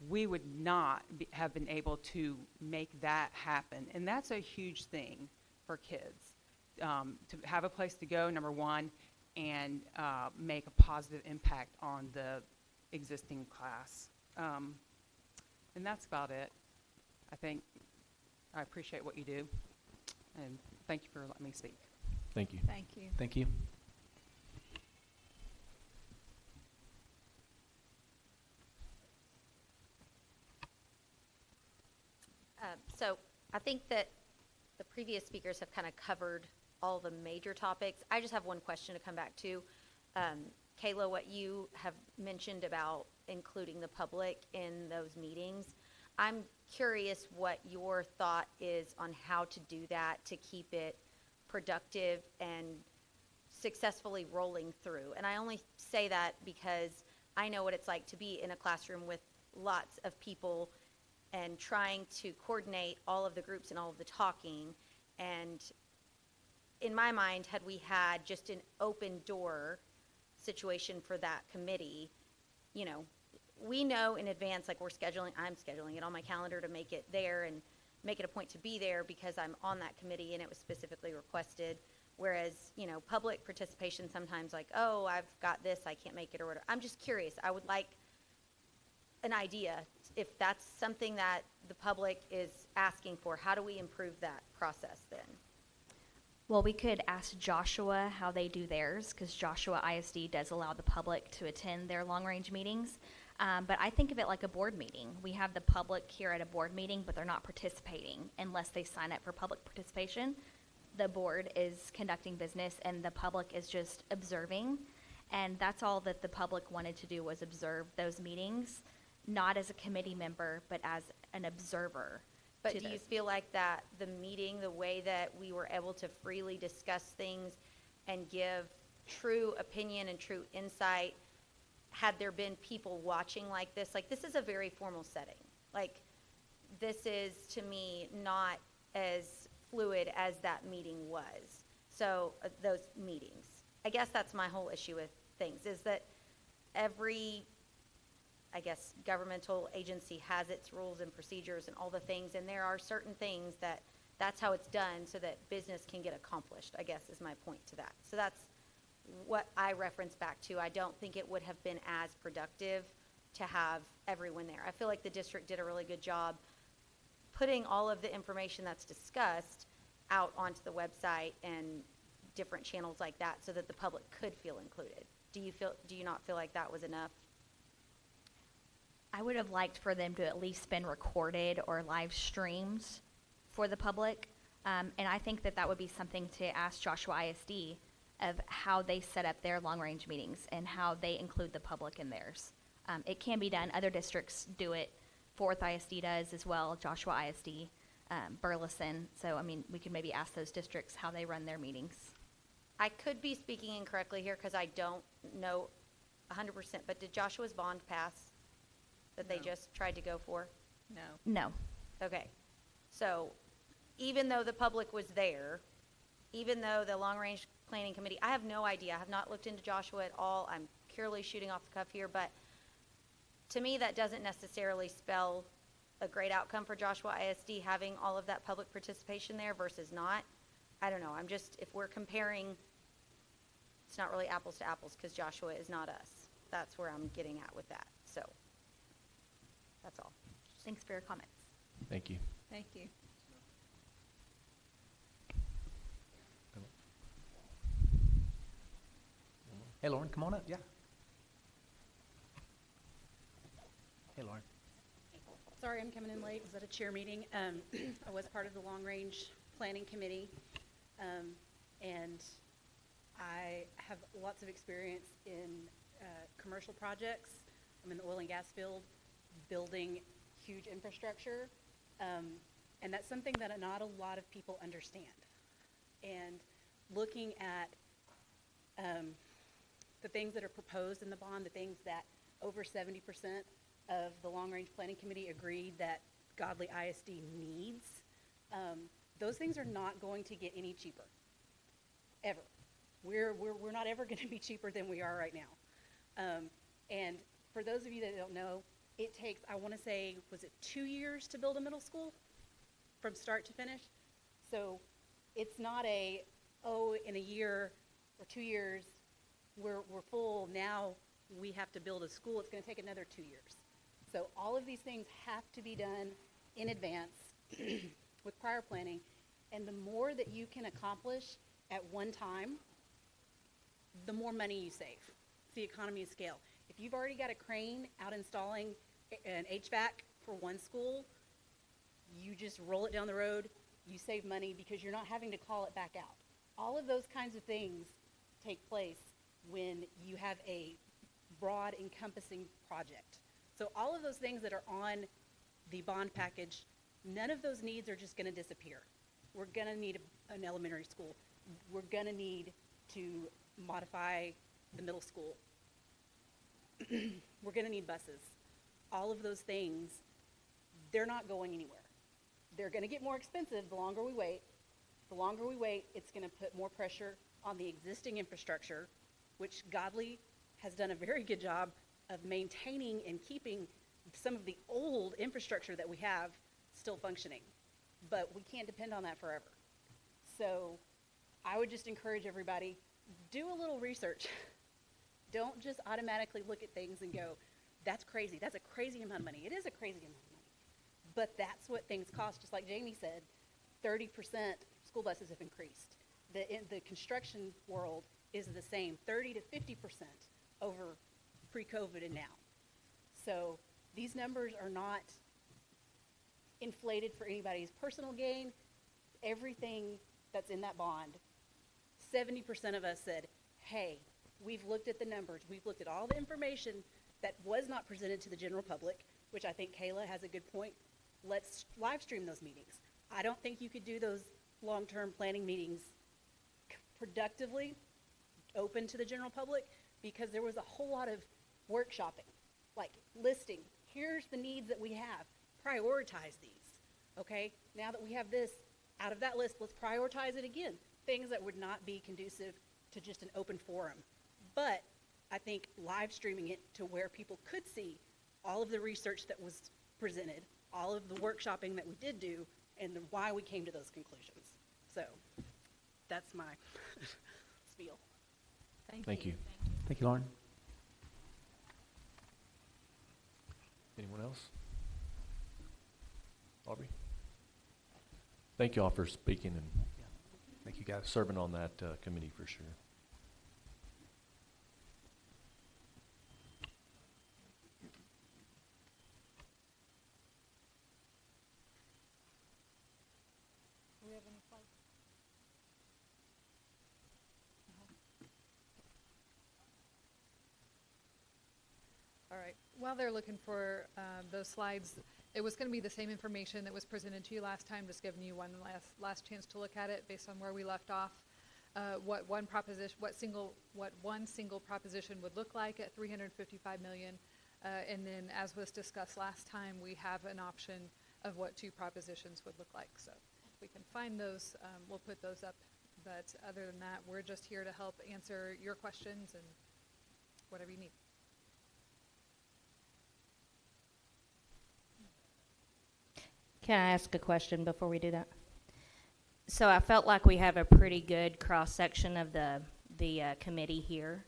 we would not have been able to make that happen. And that's a huge thing for kids, to have a place to go, number one, and make a positive impact on the existing class. And that's about it. I appreciate what you do, and thank you for letting me speak. Thank you. Thank you. Thank you. So I think that the previous speakers have kind of covered all the major topics. I just have one question to come back to. Kayla, what you have mentioned about including the public in those meetings, I'm curious what your thought is on how to do that to keep it productive and successfully rolling through. And I only say that because I know what it's like to be in a classroom with lots of people and trying to coordinate all of the groups and all of the talking. And in my mind, had we had just an open door situation for that committee, we know in advance, like I'm scheduling it on my calendar to make it there and make it a point to be there because I'm on that committee and it was specifically requested. Whereas, public participation sometimes like, oh, I've got this, I can't make it or whatever. I'm just curious. I would like an idea if that's something that the public is asking for. How do we improve that process then? Well, we could ask Joshua how they do theirs, because Joshua ISD does allow the public to attend their long-range meetings. But I think of it like a board meeting. We have the public here at a board meeting, but they're not participating unless they sign up for public participation. The board is conducting business, and the public is just observing. And that's all that the public wanted to do, was observe those meetings, not as a committee member, but as an observer. But do you feel like that the meeting, the way that we were able to freely discuss things and give true opinion and true insight, had there been people watching like this is a very formal setting. Like, this is, to me, not as fluid as that meeting was. So those meetings. I guess that's my whole issue with things, is that every governmental agency has its rules and procedures and all the things, and there are certain things that's how it's done so that business can get accomplished, I guess, is my point to that. So that's what I reference back to. I don't think it would have been as productive to have everyone there. I feel like the district did a really good job putting all of the information that's discussed out onto the website and different channels like that so that the public could feel included. Do you not feel like that was enough? I would have liked for them to at least been recorded or live streamed for the public. And I think that that would be something to ask Joshua ISD of how they set up their long-range meetings and how they include the public in theirs. It can be done. Other districts do it. Fourth ISD does as well, Joshua ISD, Burleson. So, I mean, we could maybe ask those districts how they run their meetings. I could be speaking incorrectly here because I don't know 100%, but did Joshua's bond pass that they just tried to go for? No. No. Okay. So even though the public was there, even though the long-range planning committee, I have no idea. I have not looked into Joshua at all. I'm purely shooting off the cuff here, but to me, that doesn't necessarily spell a great outcome for Joshua ISD having all of that public participation there versus not. I don't know. I'm just, if we're comparing, it's not really apples to apples because Joshua is not us. That's where I'm getting at with that. So that's all. Thanks for your comments. Thank you. Thank you. Hey, Lauren, come on up. Yeah. Hey, Lauren. Sorry I'm coming in late. I was at a chair meeting. I was part of the long-range planning committee, and I have lots of experience in commercial projects. I'm in the oil and gas field, building huge infrastructure, and that's something that not a lot of people understand. And looking at the things that are proposed in the bond, the things that over 70% of the long-range planning committee agreed that Godley ISD needs, those things are not going to get any cheaper, ever. We're not ever going to be cheaper than we are right now. And for those of you that don't know, it takes, I want to say, was it 2 years to build a middle school from start to finish? So it's not a, oh, in a year or 2 years, we're full, now we have to build a school. It's going to take another 2 years. So all of these things have to be done in advance with prior planning. And the more that you can accomplish at one time, the more money you save. It's the economy of scale. If you've already got a crane out installing an HVAC for one school, you just roll it down the road, you save money because you're not having to call it back out. All of those kinds of things take place when you have a broad encompassing project. So all of those things that are on the bond package, none of those needs are just going to disappear. We're going to need an elementary school. We're going to need to modify the middle school. We're going to need buses. All of those things, they're not going anywhere. They're going to get more expensive the longer we wait. The longer we wait, it's going to put more pressure on the existing infrastructure, which Godley has done a very good job of maintaining and keeping some of the old infrastructure that we have still functioning. But we can't depend on that forever. So I would just encourage everybody, do a little research. Don't just automatically look at things and go, that's crazy. That's a crazy amount of money. It is a crazy amount of money. But that's what things cost. Just like Jamie said, 30% school buses have increased. In the construction world is the same, 30 to 50% over pre-COVID and now. So these numbers are not inflated for anybody's personal gain. Everything that's in that bond, 70% of us said, hey, we've looked at the numbers. We've looked at all the information that was not presented to the general public, which I think Kayla has a good point. Let's live stream those meetings. I don't think you could do those long-term planning meetings productively, open to the general public, because there was a whole lot of workshopping, like listing, here's the needs that we have, prioritize these, okay? Now that we have this, out of that list, let's prioritize it again. Things that would not be conducive to just an open forum. But I think live streaming it to where people could see all of the research that was presented, all of the workshopping that we did do, and why we came to those conclusions. So that's my spiel. Thank you. Thank you, Lauren. Anyone else? Aubrey? Thank you all for speaking and Thank you, guys. serving on that committee for sure. right. While they're looking for those slides, it was going to be the same information that was presented to you last time, just giving you one last chance to look at it based on where we left off. What one single proposition would look like at $355 million, and then, as was discussed last time, we have an option of what two propositions would look like. So, if we can find those, we'll put those up. But other than that, we're just here to help answer your questions and whatever you need. Can I ask a question before we do that? So I felt like we have a pretty good cross-section of the committee here.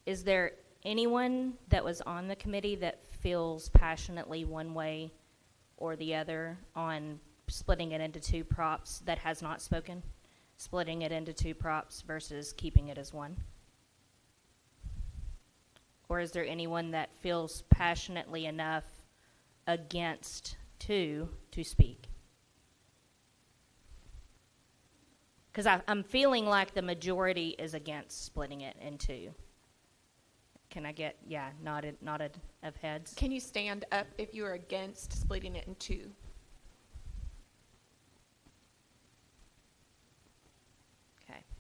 Is there anyone that was on the committee that feels passionately one way or the other on splitting it into two props that has not spoken? Splitting it into two props versus keeping it as one? Or is there anyone that feels passionately enough against two to speak? Because I'm feeling like the majority is against splitting it in two. Can I get, nodded of heads? Can you stand up if you are against splitting it in two?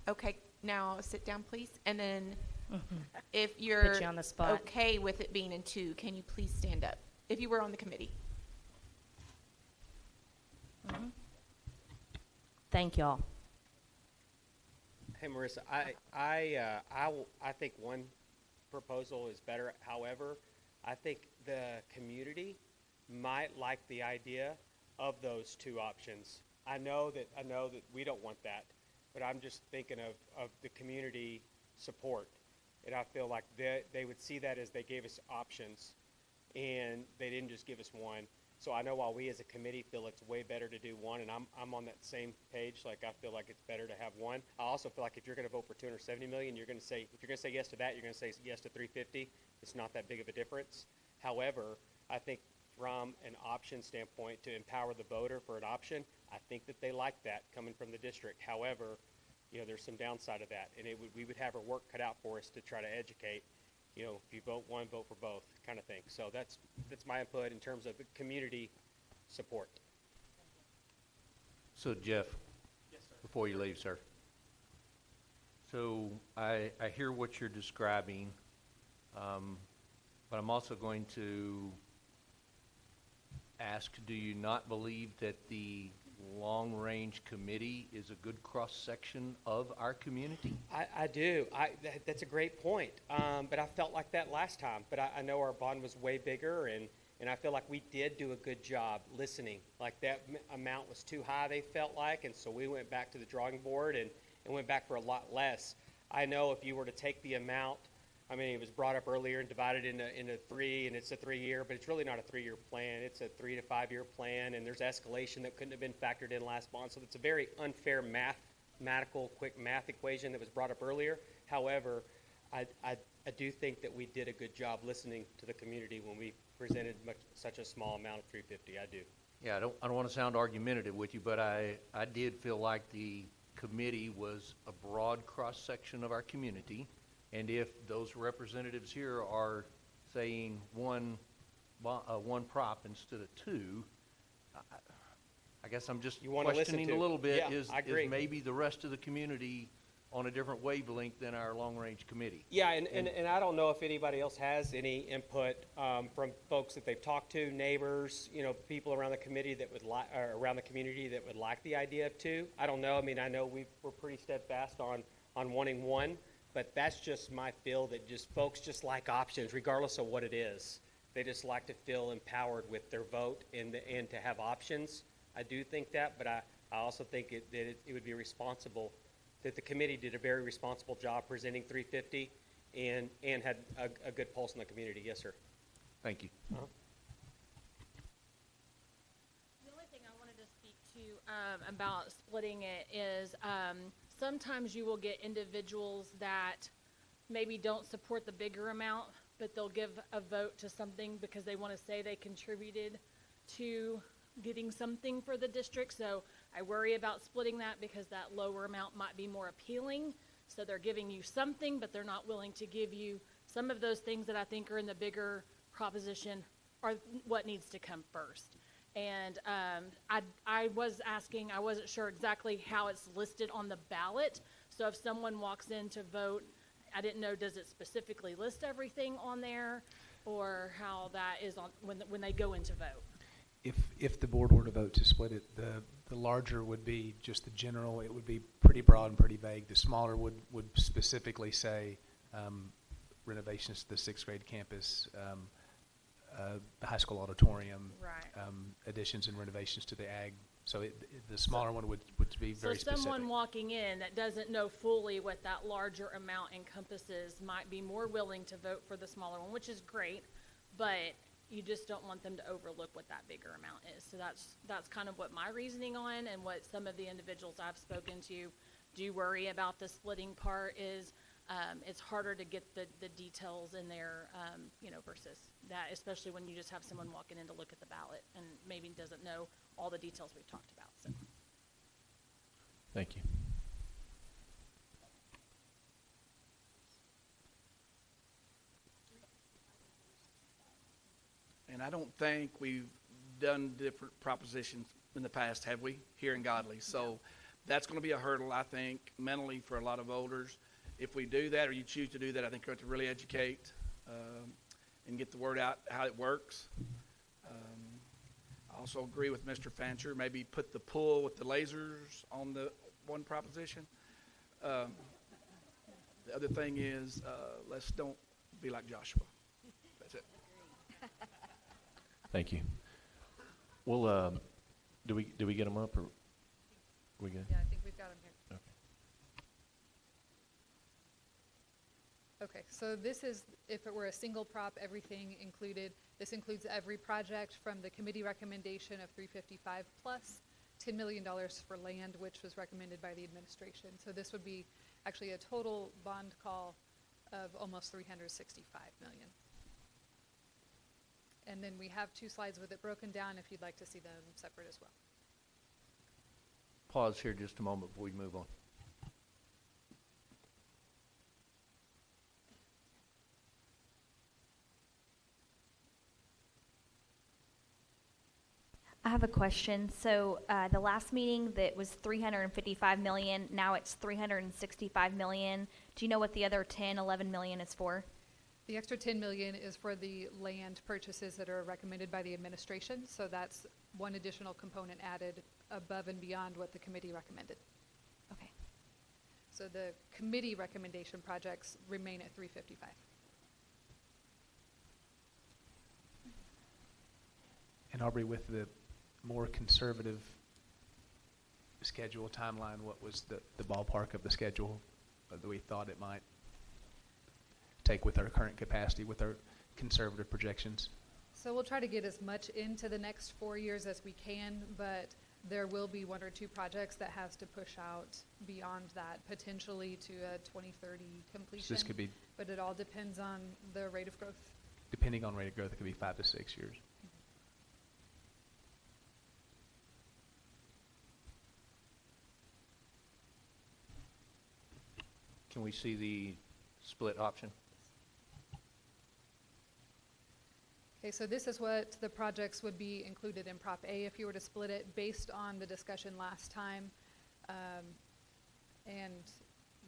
Okay, now sit down, please. And then if you're Put you on the spot. okay with it being in two, can you please stand up if you were on the committee? Thank y'all. Hey, Marissa, I think one proposal is better. However, I think the community might like the idea of those two options. I know that we don't want that, but I'm just thinking of the community support. And I feel like they would see that as they gave us options, and they didn't just give us one. So I know while we as a committee feel it's way better to do one, and I'm on that same page, like I feel like it's better to have one. I also feel like if you're going to vote for $270 million, if you're going to say yes to that, you're going to say yes to 350. It's not that big of a difference. However, I think from an option standpoint, to empower the voter for an option, I think that they like that coming from the district. However, there's some downside of that, and we would have our work cut out for us to try to educate. If you vote one, vote for both, kind of thing. So that's my input in terms of the community support. So Jeff, before you leave, sir. So I hear what you're describing, but I'm also going to ask, do you not believe that the long-range committee is a good cross-section of our community? I do. That's a great point. But I felt like that last time. But I know our bond was way bigger, and I feel like we did do a good job listening. Like that amount was too high, they felt like, and so we went back to the drawing board and went back for a lot less. I know if you were to take the amount, it was brought up earlier and divided into three, and it's a 3-year, but it's really not a 3-year plan. It's a 3 to 5 year plan, and there's escalation that couldn't have been factored in last bond. So it's a very unfair mathematical, quick math equation that was brought up earlier. However, I do think that we did a good job listening to the community when we presented such a small amount of 350. I do. Yeah, I don't want to sound argumentative with you, but I did feel like the committee was a broad cross-section of our community. And if those representatives here are saying one prop instead of two, I guess I'm just questioning a little bit. Yeah, is maybe the rest of the community on a different wavelength than our long-range committee? Yeah, and I don't know if anybody else has any input from folks that they've talked to, neighbors, people around the committee that would around the community that would like the idea of two. I don't know. I know we're pretty steadfast on wanting one. But that's just my feel that folks just like options, regardless of what it is. They just like to feel empowered with their vote and to have options. I do think that, but I also think that it would be responsible, that the committee did a very responsible job presenting 350 and had a good pulse in the community. Yes, sir. Thank you. Uh-huh. The only thing I wanted to speak to about splitting it is sometimes you will get individuals that maybe don't support the bigger amount, but they'll give a vote to something because they want to say they contributed to getting something for the district. So I worry about splitting that because that lower amount might be more appealing. So they're giving you something, but they're not willing to give you some of those things that I think are in the bigger proposition are what needs to come first. And I was asking, I wasn't sure exactly how it's listed on the ballot. So if someone walks in to vote, I didn't know, does it specifically list everything on there, or how that is on when they go in to vote? If the board were to vote to split it, the larger would be just the general. It would be pretty broad and pretty vague. The smaller would specifically say renovations to the 6th grade campus, the high school auditorium, Right. Additions and renovations to the ag. So the smaller one would be very So specific. someone walking in that doesn't know fully what that larger amount encompasses might be more willing to vote for the smaller one, which is great, but you just don't want them to overlook what that bigger amount is. So that's kind of what my reasoning on, and what some of the individuals I've spoken to do worry about the splitting part is it's harder to get the details in there, versus that, especially when you just have someone walking in to look at the ballot and maybe doesn't know all the details we've talked about. So. Thank you. And I don't think we've done different propositions in the past, have we, here in Godley? So that's going to be a hurdle, I think, mentally for a lot of voters. If we do that, or you choose to do that, I think we have to really educate and get the word out how it works. I also agree with Mr. Fancher, maybe put the pool with the lasers on the one proposition. The other thing is, let's don't be like Joshua. That's it. Thank you. Well, do we get them up, or we good? Yeah, I think we've got them here. Okay, so this is, if it were a single prop, everything included. This includes every project from the committee recommendation of 355 plus $10 million for land, which was recommended by the administration. So this would be actually a total bond call of almost 365 million. And then we have 2 slides with it broken down if you'd like to see them separate as well. Pause here just a moment before we move on. I have a question. So the last meeting that was 355 million, now it's 365 million. Do you know what the other 10, 11 million is for? The extra 10 million is for the land purchases that are recommended by the administration. So that's one additional component added above and beyond what the committee recommended. Okay. So the committee recommendation projects remain at 355. And Aubrey, with the more conservative schedule timeline, what was the ballpark of the schedule that we thought it might take with our current capacity, with our conservative projections? So we'll try to get as much into the next 4 years as we can, but there will be 1 or 2 projects that has to push out beyond that, potentially to a 2030 completion. So this could be, but it all depends on the rate of growth. depending on rate of growth, it could be 5 to 6 years. Can we see the split option? Okay, so this is what the projects would be included in Prop A if you were to split it based on the discussion last time. And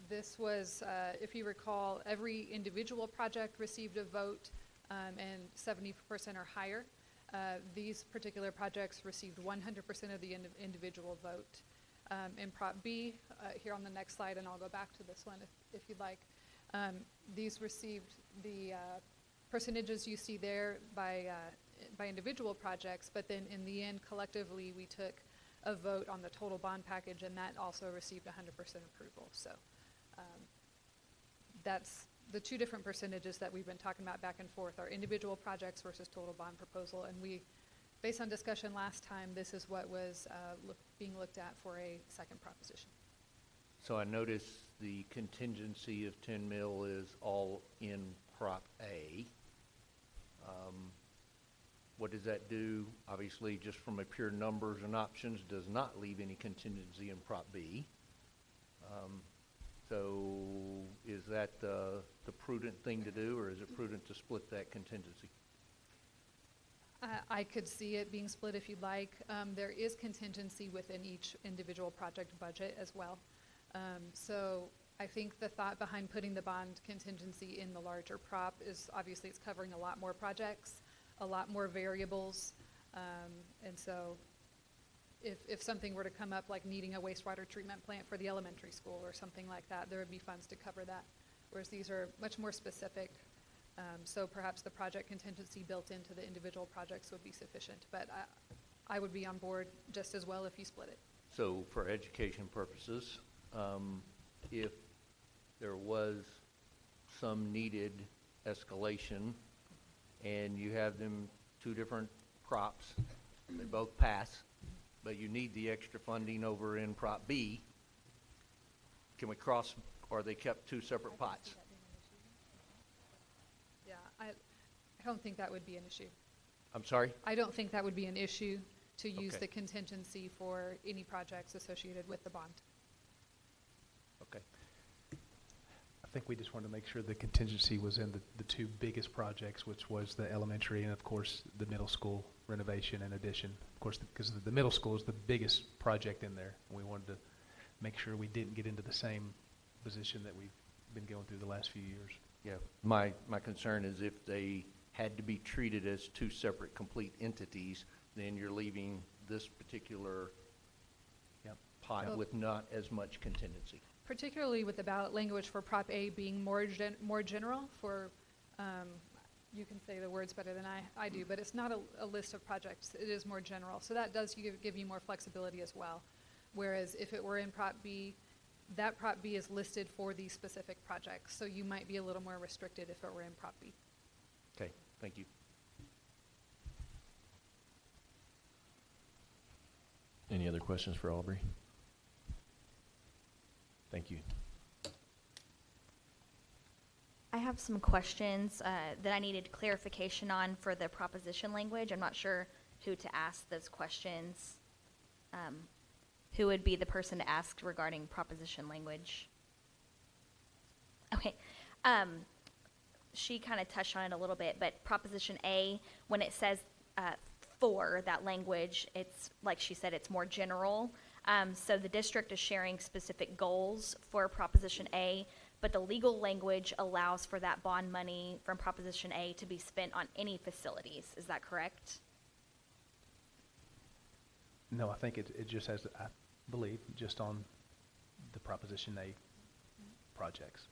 this was, if you recall, every individual project received a vote and 70% or higher. These particular projects received 100% of the individual vote. In Prop B, here on the next slide, and I'll go back to this one if you'd like, these received the percentages you see there by individual projects, but then in the end, collectively, we took a vote on the total bond package, and that also received 100% approval. So that's the 2 different percentages that we've been talking about back and forth, are individual projects versus total bond proposal, and we, based on discussion last time, this is what was being looked at for a second proposition. So I notice the contingency of 10 mil is all in Prop A. What does that do? Obviously, just from a pure numbers and options, does not leave any contingency in Prop B. So is that the prudent thing to do, or is it prudent to split that contingency? I could see it being split if you'd like. There is contingency within each individual project budget as well. So I think the thought behind putting the bond contingency in the larger prop is obviously it's covering a lot more projects, a lot more variables. And so if something were to come up like needing a wastewater treatment plant for the elementary school or something like that, there would be funds to cover that. Whereas these are much more specific. So perhaps the project contingency built into the individual projects would be sufficient. But I would be on board just as well if you split it. So for education purposes, if there was some needed escalation and you have them two different props, they both pass, but you need the extra funding over in Prop B, can we cross, or are they kept two separate pots? Yeah, I don't think that would be an issue. I'm sorry? I don't think that would be an issue to use Okay. the contingency for any projects associated with the bond. Okay. I think we just wanted to make sure the contingency was in the two biggest projects, which was the elementary and, of course, the middle school renovation and addition. Of course, because the middle school is the biggest project in there. We wanted to make sure we didn't get into the same position that we've been going through the last few years. Yeah, my concern is if they had to be treated as two separate complete entities, then you're leaving this particular pot Yep. with not as much contingency. Particularly with the ballot language for Prop A being more general for, you can say the words better than I do, but it's not a list of projects. It is more general. So that does give you more flexibility as well. Whereas if it were in Prop B, that Prop B is listed for these specific projects. So you might be a little more restricted if it were in Prop B. Okay, thank you. Any other questions for Aubrey? Thank you. I have some questions that I needed clarification on for the proposition language. I'm not sure who to ask those questions. Who would be the person to ask regarding proposition language? Okay. She kind of touched on it a little bit, but Proposition A, when it says for that language, it's like she said, it's more general. So the district is sharing specific goals for Proposition A, but the legal language allows for that bond money from Proposition A to be spent on any facilities. Is that correct? No, I think it just has, I believe, just on the Proposition A projects.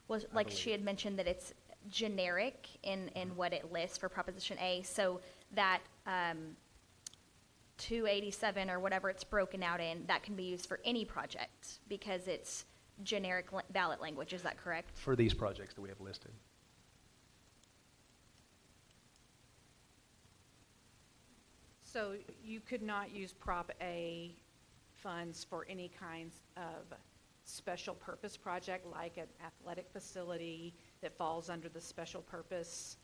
Well, like she had mentioned that it's generic in what it lists for Proposition A, so that 287 or whatever it's broken out in, that can be used for any project because it's generic ballot language. Is that correct? For these projects that we have listed. So you could not use Prop A funds for any kinds of special purpose project like an athletic facility that falls under the special purpose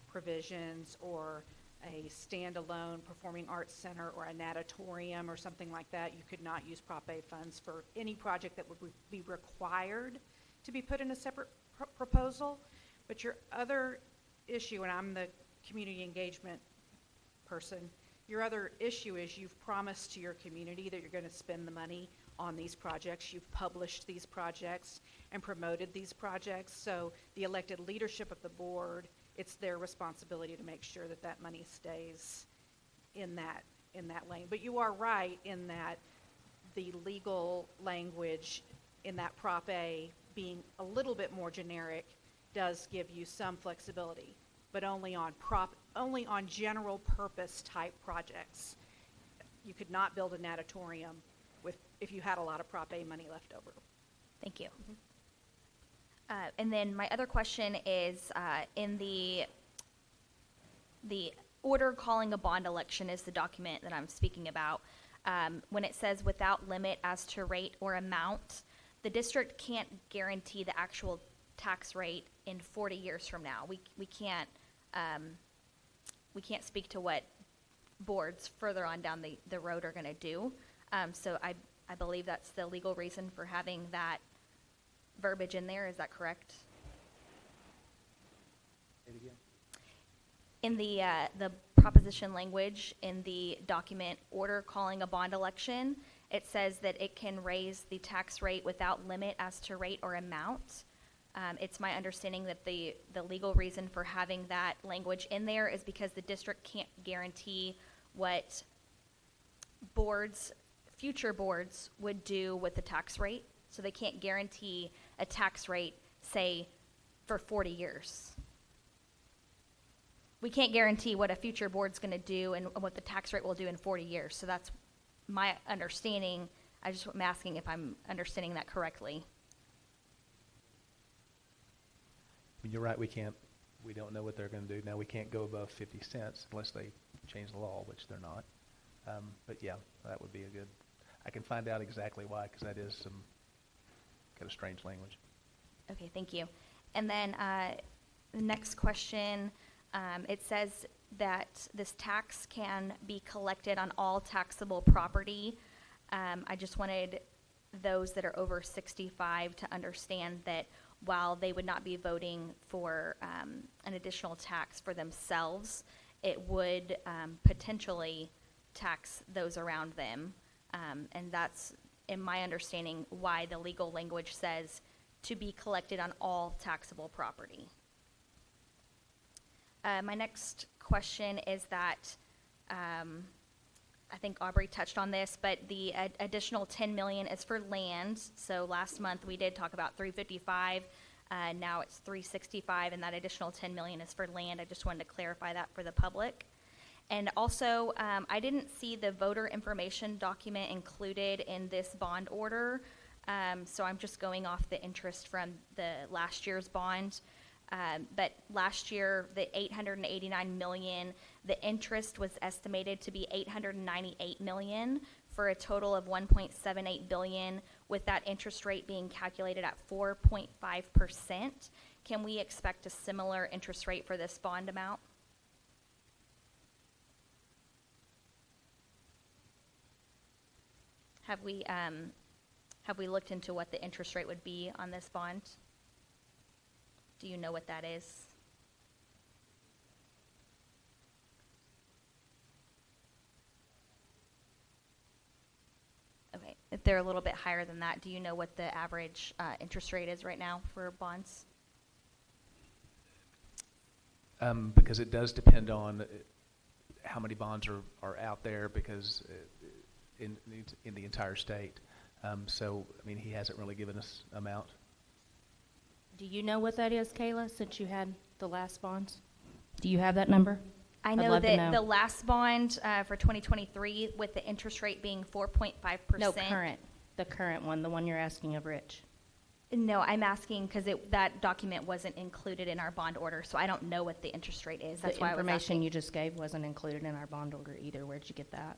provisions, or a standalone performing arts center or a natatorium or something like that. You could not use Prop A funds for any project that would be required to be put in a separate proposal. But your other issue, and I'm the community engagement person, your other issue is you've promised to your community that you're going to spend the money on these projects. You've published these projects and promoted these projects. So the elected leadership of the board, it's their responsibility to make sure that that money stays in that lane. But you are right in that the legal language in that Prop A being a little bit more generic does give you some flexibility, but only on general purpose type projects. You could not build a natatorium if you had a lot of Prop A money left over. Thank you. And then my other question is, in the order calling a bond election is the document that I'm speaking about. When it says without limit as to rate or amount, the district can't guarantee the actual tax rate in 40 years from now. We can't speak to what boards further on down the road are going to do. So I believe that's the legal reason for having that verbiage in there. Is that correct? Say it again. In the proposition language in the document order calling a bond election. It says that it can raise the tax rate without limit as to rate or amount. It's my understanding that the legal reason for having that language in there is because the district can't guarantee what future boards would do with the tax rate. So they can't guarantee a tax rate, say, for 40 years. We can't guarantee what a future board's going to do and what the tax rate will do in 40 years. So that's my understanding. I'm asking if I'm understanding that correctly. You're right, we don't know what they're going to do. Now, we can't go above 50 cents unless they change the law, which they're not. But yeah, that would be I can find out exactly why, because that is some kind of strange language. Okay, thank you. And then the next question, it says that this tax can be collected on all taxable property. I just wanted those that are over 65 to understand that while they would not be voting for an additional tax for themselves, it would potentially tax those around them. And that's, in my understanding, why the legal language says to be collected on all taxable property. My next question is that, I think Aubrey touched on this, but the additional 10 million is for land. So last month we did talk about 355, now it's 365, and that additional 10 million is for land. I just wanted to clarify that for the public. And also, I didn't see the voter information document included in this bond order, so I'm just going off the interest from the last year's bond. But last year, the 889 million, the interest was estimated to be 898 million for a total of 1.78 billion, with that interest rate being calculated at 4.5%. Can we expect a similar interest rate for this bond amount? Have we looked into what the interest rate would be on this bond? Do you know what that is? Okay, if they're a little bit higher than that, do you know what the average interest rate is right now for bonds? Because it does depend on how many bonds are out there, because in the entire state. So, I mean, he hasn't really given us amount. Do you know what that is, Kayla, since you had the last bonds? Do you have that number? I know that the last bond for 2023, with the interest rate being 4.5%. No, the current one, the one you're asking of Rich. No, I'm asking because that document wasn't included in our bond order, so I don't know what the interest rate is. That's The why I was information asking. you just gave wasn't included in our bond order either. Where'd you get that?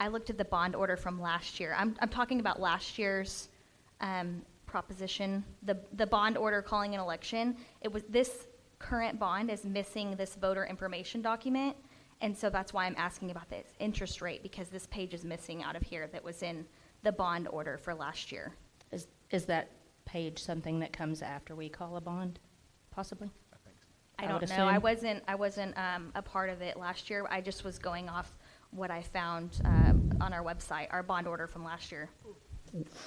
I looked at the bond order from last year. I'm talking about last year's proposition. The bond order calling an election. This current bond is missing this voter information document, and so that's why I'm asking about this interest rate, because this page is missing out of here that was in the bond order for last year. Is that page something that comes after we call a bond, possibly? I don't know. I wasn't a part of it last year. I just was going off what I found on our website, our bond order from last year.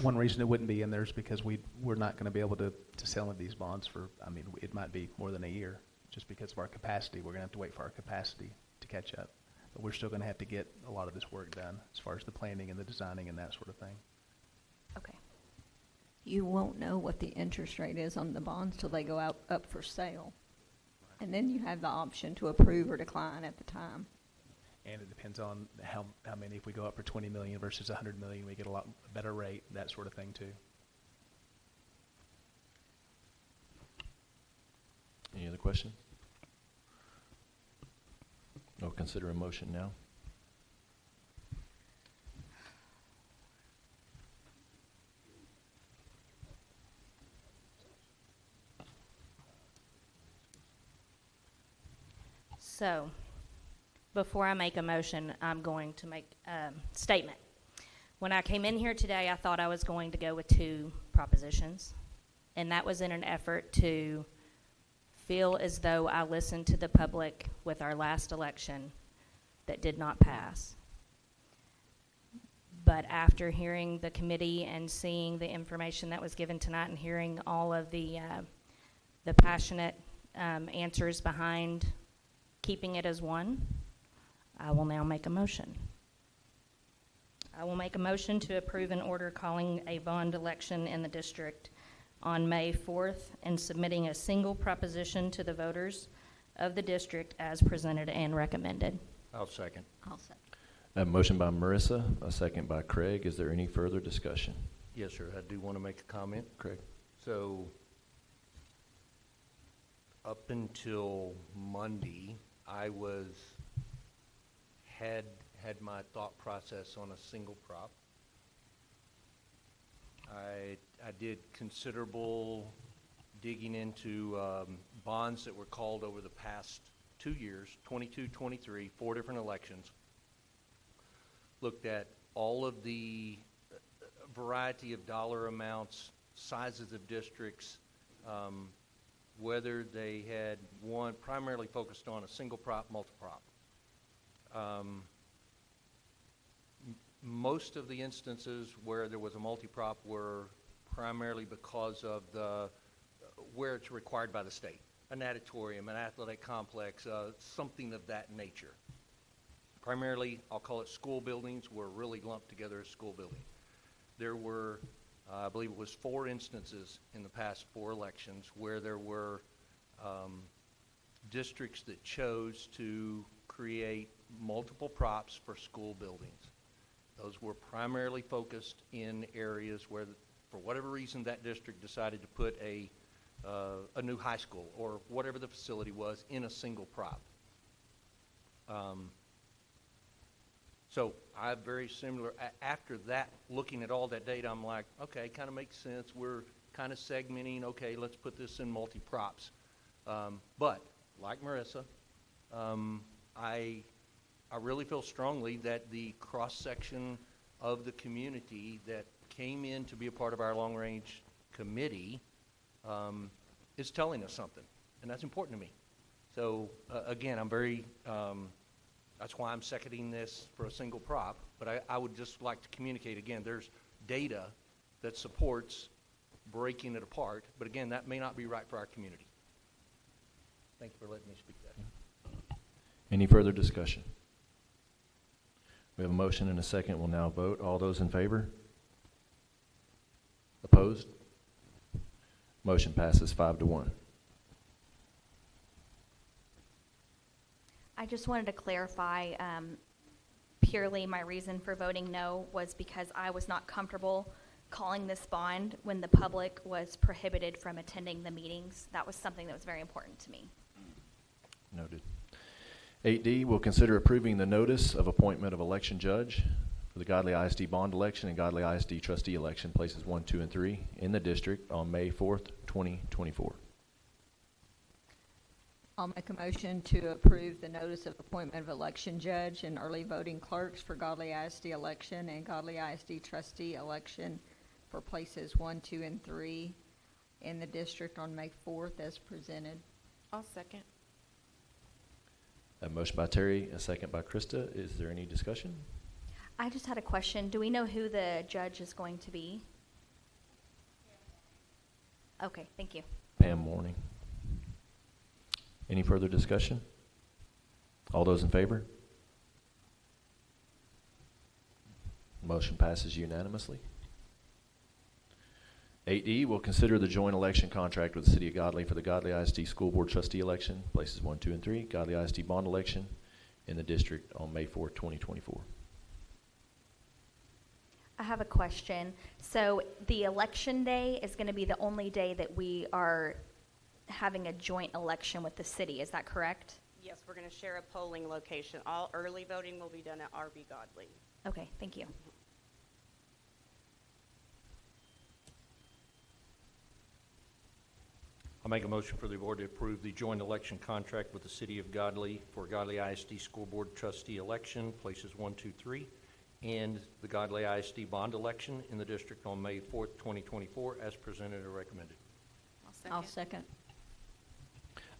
One reason it wouldn't be in there is because we're not going to be able to sell these bonds for, I mean, it might be more than a year, just because of our capacity. We're going to have to wait for our capacity to catch up. But we're still going to have to get a lot of this work done as far as the planning and the designing and that sort of thing. Okay. You won't know what the interest rate is on the bonds till they go up for sale. And then you have the option to approve or decline at the time. And it depends on how many. If we go up for 20 million versus 100 million, we get a lot better rate, that sort of thing too. Any other questions? I'll consider a motion now. So, before I make a motion, I'm going to make a statement. When I came in here today, I thought I was going to go with 2 propositions, and that was in an effort to feel as though I listened to the public with our last election that did not pass. But after hearing the committee and seeing the information that was given tonight and hearing all of the passionate answers behind keeping it as one, I will now make a motion. I will make a motion to approve an order calling a bond election in the district on May 4th and submitting a single proposition to the voters of the district as presented and recommended. I'll second. I'll second. I have a motion by Marissa, a second by Craig. Is there any further discussion? Yes, sir. I do want to make a comment. Craig? So, up until Monday, I had my thought process on a single prop. I did considerable digging into bonds that were called over the past 2 years, 22, 23, 4 different elections. Looked at all of the variety of dollar amounts, sizes of districts, whether they had one primarily focused on a single prop, multi-prop. Most of the instances where there was a multi-prop were primarily because of where it's required by the state. An auditorium, an athletic complex, something of that nature. Primarily, I'll call it school buildings, were really lumped together as school building. There were, I believe it was 4 instances in the past 4 elections where there were districts that chose to create multiple props for school buildings. Those were primarily focused in areas where, for whatever reason, that district decided to put a new high school or whatever the facility was in a single prop. So I have very similar, after that, looking at all that data, I'm like, okay, kind of makes sense. We're kind of segmenting, okay, let's put this in multi-props. But, like Marissa, I really feel strongly that the cross-section of the community that came in to be a part of our long-range committee is telling us something, and that's important to me. So, again, I'm very, that's why I'm seconding this for a single prop, but I would just like to communicate, again, there's data that supports breaking it apart, but again, that may not be right for our community. Thank you for letting me speak that. Any further discussion? We have a motion and a second. We'll now vote. All those in favor? Opposed? Motion passes 5-1. I just wanted to clarify, purely my reason for voting no was because I was not comfortable calling this bond when the public was prohibited from attending the meetings. That was something that was very important to me. Noted. 8D, we'll consider approving the notice of appointment of election judge for the Godley ISD bond election and Godley ISD trustee election, places 1, 2, and 3 in the district on May 4th, 2024. I'll make a motion to approve the notice of appointment of election judge and early voting clerks for Godley ISD election and Godley ISD trustee election for places 1, 2, and 3 in the district on May 4th as presented. I'll second. A motion by Terry, a second by Krista. Is there any discussion? I just had a question. Do we know who the judge is going to be? Okay, thank you. Pam Morning. Any further discussion? All those in favor? Motion passes unanimously. 8E, we'll consider the joint election contract with the City of Godley for the Godley ISD School Board Trustee election, places 1, 2, and 3, Godley ISD bond election in the district on May 4th, 2024. I have a question. So the election day is going to be the only day that we are having a joint election with the city. Is that correct? Yes, we're going to share a polling location. All early voting will be done at RB Godley. Okay, thank you. I'll make a motion for the board to approve the joint election contract with the City of Godley for Godley ISD School Board Trustee election, places 1, 2, 3, and the Godley ISD bond election in the district on May 4th, 2024, as presented or recommended. I'll second.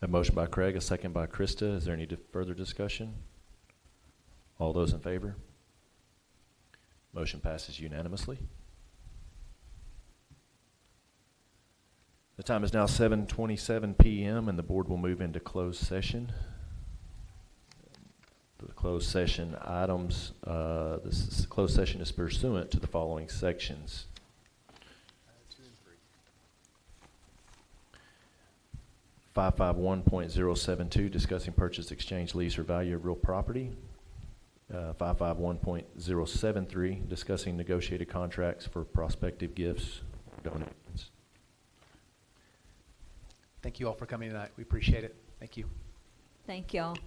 A motion by Craig, a second by Krista. Is there any further discussion? All those in favor? Motion passes unanimously. The time is now 7:27 p.m. and the board will move into closed session. The closed session items, closed session is pursuant to the following sections. 551.072, discussing purchase, exchange, lease, or value of real property. 551.073, discussing negotiated contracts for prospective gifts, donations. Thank you all for coming tonight. We appreciate it. Thank you. Thank y'all.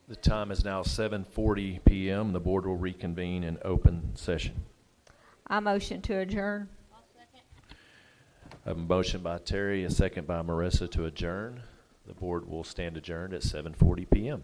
The time is now 7:40 p.m. The board will reconvene in open session. I motion to adjourn. I have a motion by Terry, a second by Marissa to adjourn. The board will stand adjourned at 7:40 p.m.